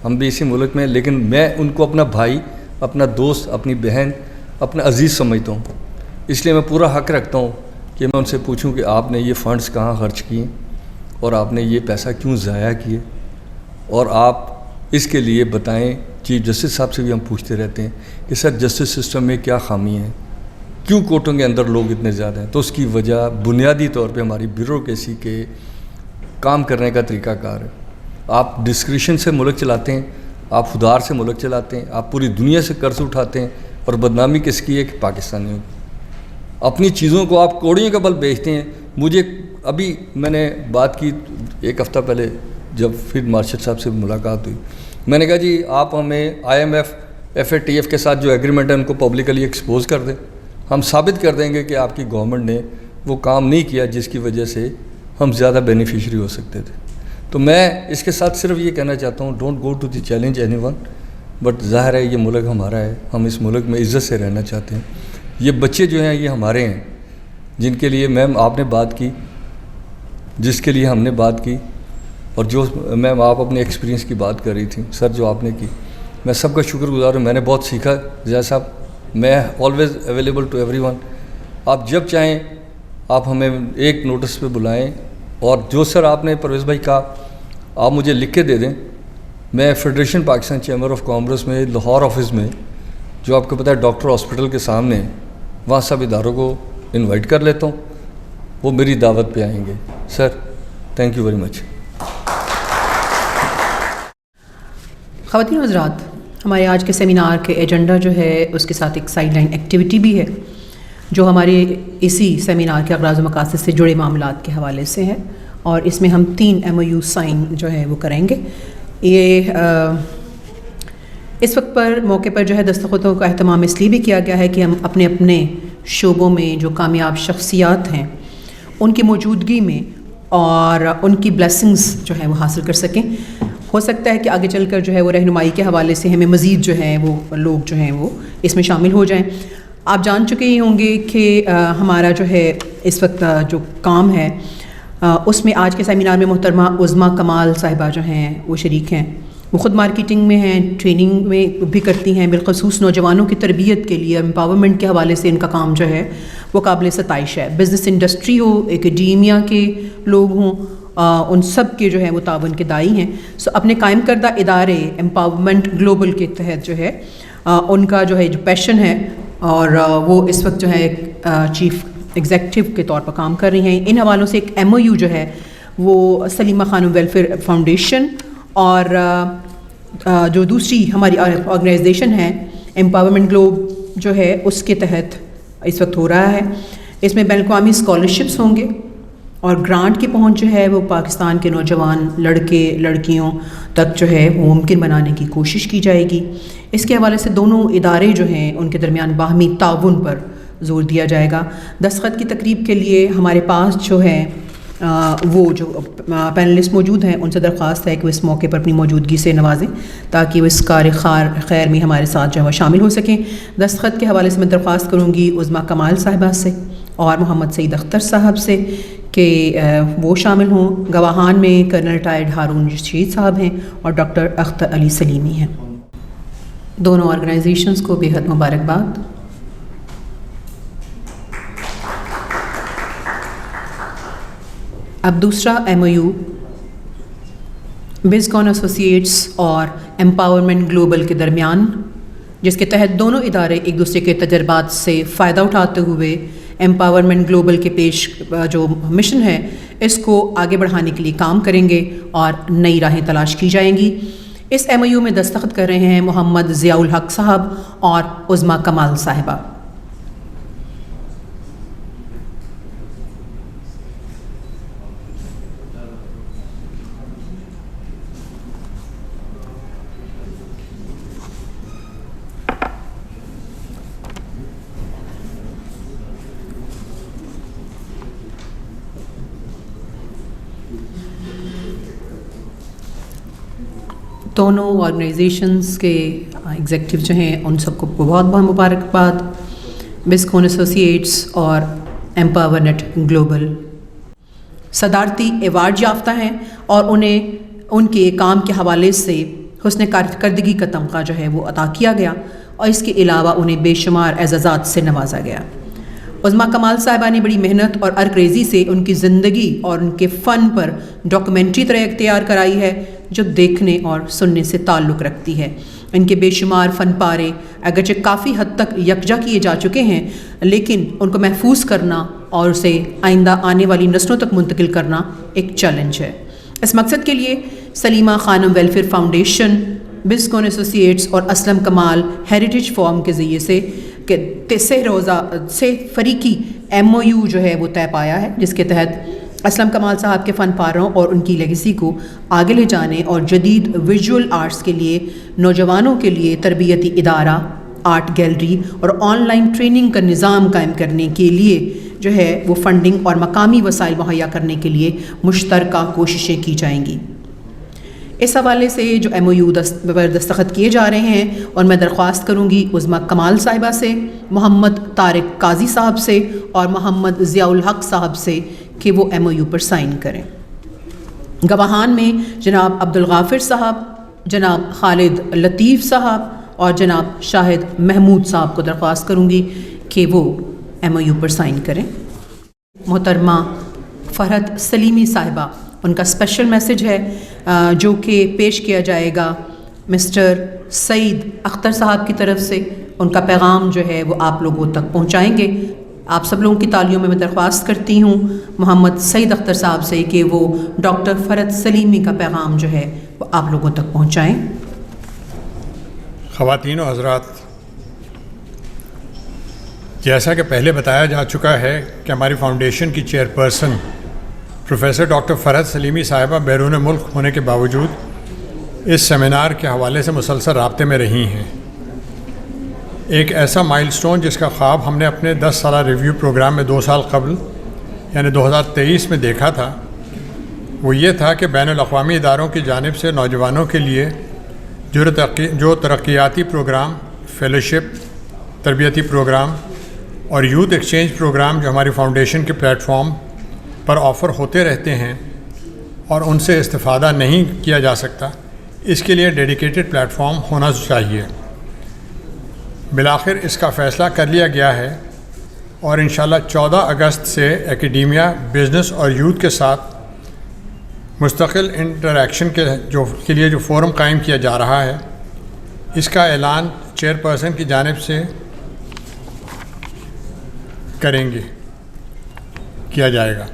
[SPEAKER 15] ہم بھی اسی ملک میں، لیکن میں ان کو اپنا بھائی، اپنا دوست، اپنی بہن، اپنا عزیز سمجھتا ہوں، اس لیے میں پورا حق رکھتا ہوں کہ میں ان سے پوچھوں کہ آپ نے یہ فنڈز کہاں خرچ کیے اور آپ نے یہ پیسہ کیوں ضائع کیے، اور آپ اس کے لیے بتائیں۔ چیف جسٹس صاحب سے بھی ہم پوچھتے رہتے ہیں کہ سر جسٹس سسٹم میں کیا خامی ہے، کیوں کورٹوں کے اندر لوگ اتنے زیادہ ہیں؟ تو اس کی وجہ بنیادی طور پہ ہماری بیوروکریسی کے کام کرنے کا طریقہ کار ہے۔ آپ ڈسکریشن سے ملک چلاتے ہیں، آپ خودار سے ملک چلاتے ہیں، آپ پوری دنیا سے قرض اٹھاتے ہیں، اور بدنامی کس کی ہے کہ پاکستانیوں کی۔ اپنی چیزوں کو آپ کوڑیوں کے بل بیچتے ہیں۔ مجھے ابھی میں نے بات کی ایک ہفتہ پہلے جب پھر مارشل صاحب سے ملاقات ہوئی، میں نے کہا جی آپ ہمیں IMF FATF کے ساتھ جو ایگریمنٹ ہے ان کو پبلکلی ایکسپوز کر دیں، ہم ثابت کر دیں گے کہ آپ کی گورنمنٹ نے وہ کام نہیں کیا جس کی وجہ سے ہم زیادہ بینیفیشری ہو سکتے تھے۔ تو میں اس کے ساتھ صرف یہ کہنا چاہتا ہوں، don't go to the challenge anyone, but ظاہر ہے یہ ملک ہمارا ہے، ہم اس ملک میں عزت سے رہنا چاہتے ہیں۔ یہ بچے جو ہیں یہ ہمارے ہیں، جن کے لیے میم آپ نے بات کی، جس کے لیے ہم نے بات کی، اور جو میم آپ اپنے ایکسپیرینس کی بات کر رہی تھیں سر جو آپ نے کی، میں سب کا شکر گزار ہوں. میں نے بہت سیکھا زیاد صاحب. میں always available to everyone. آپ جب چاہیں آپ ہمیں ایک نوٹس پہ بلائیں. اور جو سر آپ نے پرویز بھائی کہا آپ مجھے لکھ کے دے دیں. میں federation Pakistan chamber of commerce میں لاہور آفس میں، جو آپ کو پتہ ہے ڈاکٹر ہاسپٹل کے سامنے، وہاں سب اداروں کو انوائٹ کر لیتا ہوں، وہ میری دعوت پہ آئیں گے. سر تھینک یو ویری مچ.
[SPEAKER 1] خواتین و حضرات، ہمارے آج کے سیمینار کے ایجنڈا جو ہے اس کے ساتھ ایک سائڈ لائن ایکٹیویٹی بھی ہے جو ہمارے اسی سیمینار کے اغراض و مقاصد سے جڑے معاملات کے حوالے سے ہے، اور اس میں ہم 3 MOU سائن جو ہے وہ کریں گے. یہ اس وقت پر موقع پر جو ہے دستخطوں کا اہتمام اس لیے بھی کیا گیا ہے کہ ہم اپنے اپنے شعبوں میں جو کامیاب شخصیات ہیں ان کی موجودگی میں اور ان کی بلیسنگز جو ہے وہ حاصل کر سکیں. ہو سکتا ہے کہ آگے چل کر جو ہے وہ رہنمائی کے حوالے سے ہمیں مزید جو ہے وہ لوگ جو ہیں وہ اس میں شامل ہو جائیں. آپ جان چکے ہی ہوں گے کہ ہمارا جو ہے اس وقت جو کام ہے اس میں آج کے سیمینار میں محترمہ عظمیٰ کمال صاحبہ جو ہیں وہ شریک ہیں. وہ خود مارکیٹنگ میں ہیں، ٹریننگ میں بھی کرتی ہیں، بالخصوص نوجوانوں کی تربیت کے لیے امپاورمنٹ کے حوالے سے ان کا کام جو ہے وہ قابل ستائش ہے. بزنس انڈسٹری ہو، ایکڈیمیا کے لوگ ہوں، ان سب کے جو ہے وہ تعاون کے دائی ہیں. سو اپنے قائم کردہ ادارے امپاورمنٹ گلوبل کے تحت جو ہے ان کا جو ہے جو پیشن ہے، اور وہ اس وقت جو ہے چیف ایگزیکٹو کے طور پر کام کر رہی ہیں. ان حوالوں سے ایک MOU جو ہے وہ سلیمہ خانم ویلفیئر فاؤنڈیشن اور جو دوسری ہماری آرگنائزیشن ہے امپاورمنٹ گلوب جو ہے اس کے تحت اس وقت ہو رہا ہے. اس میں بین الاقوامی اسکالرشپس ہوں گے اور گرانٹ کی پہنچ جو ہے وہ پاکستان کے نوجوان لڑکے لڑکیوں تک جو ہے وہ ممکن بنانے کی کوشش کی جائے گی. اس کے حوالے سے دونوں ادارے جو ہیں ان کے درمیان باہمی تعاون پر زور دیا جائے گا. دستخط کی تقریب کے لیے ہمارے پاس جو ہے وہ جو پینلسٹ موجود ہیں ان سے درخواست ہے کہ وہ اس موقع پر اپنی موجودگی سے نوازیں تاکہ وہ اس کار خیر میں ہمارے ساتھ جو ہے شامل ہو سکیں. دستخط کے حوالے سے میں درخواست کروں گی عظمیٰ کمال صاحبہ سے اور محمد سعید اختر صاحب سے کہ وہ شامل ہوں. گواہان میں کرنل ریٹائرڈ ہارون رشید صاحب ہیں اور ڈاکٹر اختر علی سلیمی ہیں. دونوں آرگنائزیشنز کو بے حد مبارکباد. اب دوسرا MOU بزکون ایسوسیٹس اور امپاورمنٹ گلوبل کے درمیان، جس کے تحت دونوں ادارے ایک دوسرے کے تجربات سے فائدہ اٹھاتے ہوئے امپاورمنٹ گلوبل کے پیش جو مشن ہے اس کو آگے بڑھانے کے لیے کام کریں گے اور نئی راہیں تلاش کی جائیں گی. اس MOU میں دستخط کر رہے ہیں محمد ضیاء الحق صاحب اور عظمیٰ کمال صاحبہ. دونوں آرگنائزیشنز کے ایگزیکٹو جو ہیں ان سب کو بہت بہت مبارکباد. بزکون ایسوسیٹس اور امپاورنٹ گلوبل صدارتی ایوارڈ یافتہ ہیں اور انہیں ان کے کام کے حوالے سے حسن کارکردگی کا تمغہ جو ہے وہ عطا کیا گیا اور اس کے علاوہ انہیں بے شمار اعزازات سے نوازا گیا. عظمیٰ کمال صاحبہ نے بڑی محنت اور ارکریزی سے ان کی زندگی اور ان کے فن پر ڈاکومنٹری طرح اختیار کرائی ہے جو دیکھنے اور سننے سے تعلق رکھتی ہے. ان کے بے شمار فن پارے اگرچہ کافی حد تک یکجا کیے جا چکے ہیں لیکن ان کو محفوظ کرنا اور اسے آئندہ آنے والی نسلوں تک منتقل کرنا ایک چیلنج ہے. اس مقصد کے لیے سلیمہ خانم ویلفیئر فاؤنڈیشن، بزکون ایسوسیٹس اور اسلم کمال ہیریٹیج فورم کے ذریعے سے سے فریقی MOU جو ہے وہ طے پایا ہے، جس کے تحت اسلم کمال صاحب کے فن پاروں اور ان کی لیگیسی کو آگے لے جانے اور جدید ویژول آرٹس کے لیے نوجوانوں کے لیے تربیتی ادارہ، آرٹ گیلری اور آن لائن ٹریننگ کا نظام قائم کرنے کے لیے جو ہے وہ فنڈنگ اور مقامی وسائل مہیا کرنے کے لیے مشترکہ کوششیں کی جائیں گی. اس حوالے سے جو MOU پر دستخط کیے جا رہے ہیں، اور میں درخواست کروں گی عظمیٰ کمال صاحبہ سے، محمد طارق قاضی صاحب سے اور محمد ضیاء الحق صاحب سے کہ وہ MOU پر سائن کریں۔ گواہان میں جناب عبدالغافر صاحب، جناب خالد لطیف صاحب اور جناب شاہد محمود صاحب کو درخواست کروں گی کہ وہ MOU پر سائن کریں۔ محترمہ فرحت سلیمی صاحبہ، ان کا اسپیشل میسج ہے جو کہ پیش کیا جائے گا مسٹر سعید اختر صاحب کی طرف سے۔ ان کا پیغام جو ہے وہ آپ لوگوں تک پہنچائیں گے۔ آپ سب لوگوں کی تالیوں میں درخواست کرتی ہوں محمد سعید اختر صاحب سے کہ وہ ڈاکٹر فرحت سلیمی کا پیغام جو ہے وہ آپ لوگوں تک پہنچائیں۔
[SPEAKER 12] خواتین و حضرات، جیسا کہ پہلے بتایا جا چکا ہے کہ ہماری فاؤنڈیشن کی چیئرپرسن پروفیسر ڈاکٹر فرحت سلیمی صاحبہ بیرون ملک ہونے کے باوجود اس سیمینار کے حوالے سے مسلسل رابطے میں رہی ہیں۔ ایک ایسا مائل سٹون جس کا خواب ہم نے اپنے 10 سالہ ریویو پروگرام میں 2 سال قبل یعنی 2023 میں دیکھا تھا، وہ یہ تھا کہ بین الاقوامی اداروں کی جانب سے نوجوانوں کے لیے جو ترقیاتی پروگرام، فیلوشپ، تربیتی پروگرام اور یوتھ ایکسچینج پروگرام جو ہماری فاؤنڈیشن کے پلیٹ فارم پر آفر ہوتے رہتے ہیں اور ان سے استفادہ نہیں کیا جا سکتا، اس کے لیے ڈیڈیکیٹڈ پلیٹ فارم ہونا چاہیے۔ بالآخر اس کا فیصلہ کر لیا گیا ہے اور انشاءاللہ 14 اگست سے ایکیڈیمیا، بزنس اور یوتھ کے ساتھ مستقل انٹریکشن کے لیے جو فورم قائم کیا جا رہا ہے، اس کا اعلان چیئرپرسن کی جانب سے کیا جائے گا۔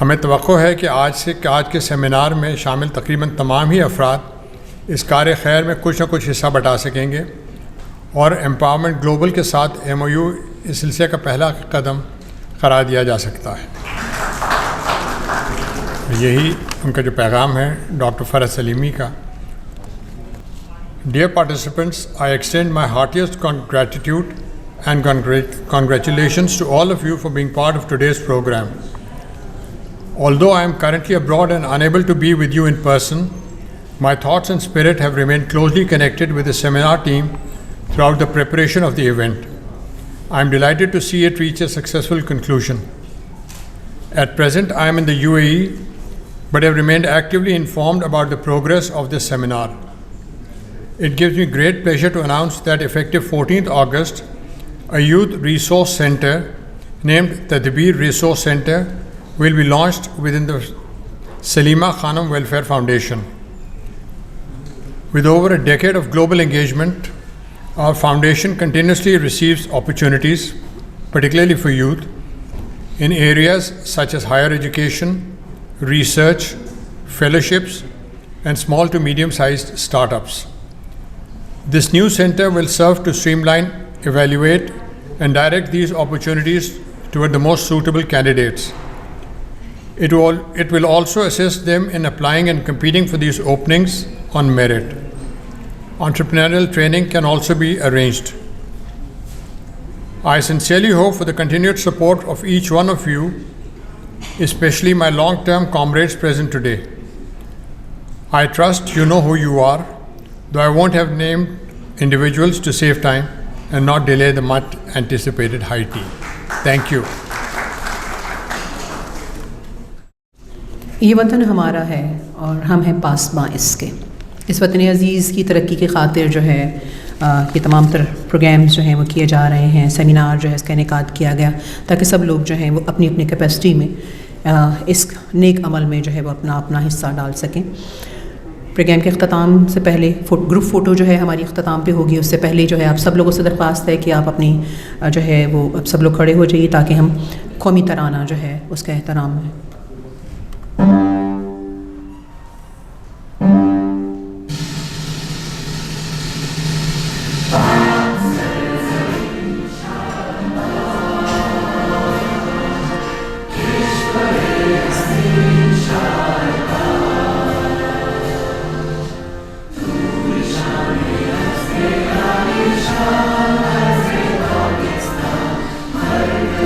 [SPEAKER 12] ہمیں توقع ہے کہ آج کے سیمینار میں شامل تقریباً تمام ہی افراد اس کار خیر میں کچھ نہ کچھ حصہ بٹا سکیں گے اور ایمپاورمنٹ گلوبل کے ساتھ MOU اس سلسلے کا پہلا قدم قرار دیا جا سکتا ہے۔ یہی ان کا جو پیغام ہے ڈاکٹر فرحت سلیمی کا۔ Dear participants, I extend my heartiest gratitude and congratulations to all of you for being part of today's program. Although I am currently abroad and unable to be with you in person, my thoughts and spirit have remained closely connected with the seminar team throughout the preparation of the event. I am delighted to see it reach a successful conclusion. At present, I am in the UAE, but have remained actively informed about the progress of this seminar. It gives me great pleasure to announce that effective 14th August, a youth resource center named Tadbir Resource Center will be launched within the Salima Khanum Welfare Foundation. With over a decade of global engagement, our foundation continuously receives opportunities, particularly for youth, in areas such as higher education, research, fellowships, and small to medium-sized startups. This new center will serve to streamline, evaluate, and direct these opportunities toward the most suitable candidates. It will also assist them in applying and competing for these openings on merit. Entrepreneurial training can also be arranged. I sincerely hope for the continued support of each one of you, especially my long-term comrades present today. I trust you know who you are, though I won't have named individuals to save time and not delay the much anticipated high tea. Thank you.
[SPEAKER 1] یہ وطن ہمارا ہے اور ہم ہیں پاسباں اس کے۔ اس وطن عزیز کی ترقی کی خاطر جو ہے یہ تمام تر پروگرامز جو ہیں وہ کیے جا رہے ہیں، سیمینار جو ہے اس کا انعقاد کیا گیا تاکہ سب لوگ جو ہیں وہ اپنی اپنی کیپیسٹی میں اس نیک عمل میں جو ہے وہ اپنا حصہ ڈال سکیں۔ پروگرام کے اختتام سے پہلے گروپ فوٹو جو ہے ہماری اختتام پہ ہوگی، اس سے پہلے جو ہے آپ سب لوگوں سے درخواست ہے کہ آپ اپنی جو ہے وہ اب سب لوگ کھڑے ہو جائیے تاکہ ہم قومی ترانہ جو ہے اس کا احترام ہے۔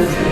[SPEAKER 16] Thank you.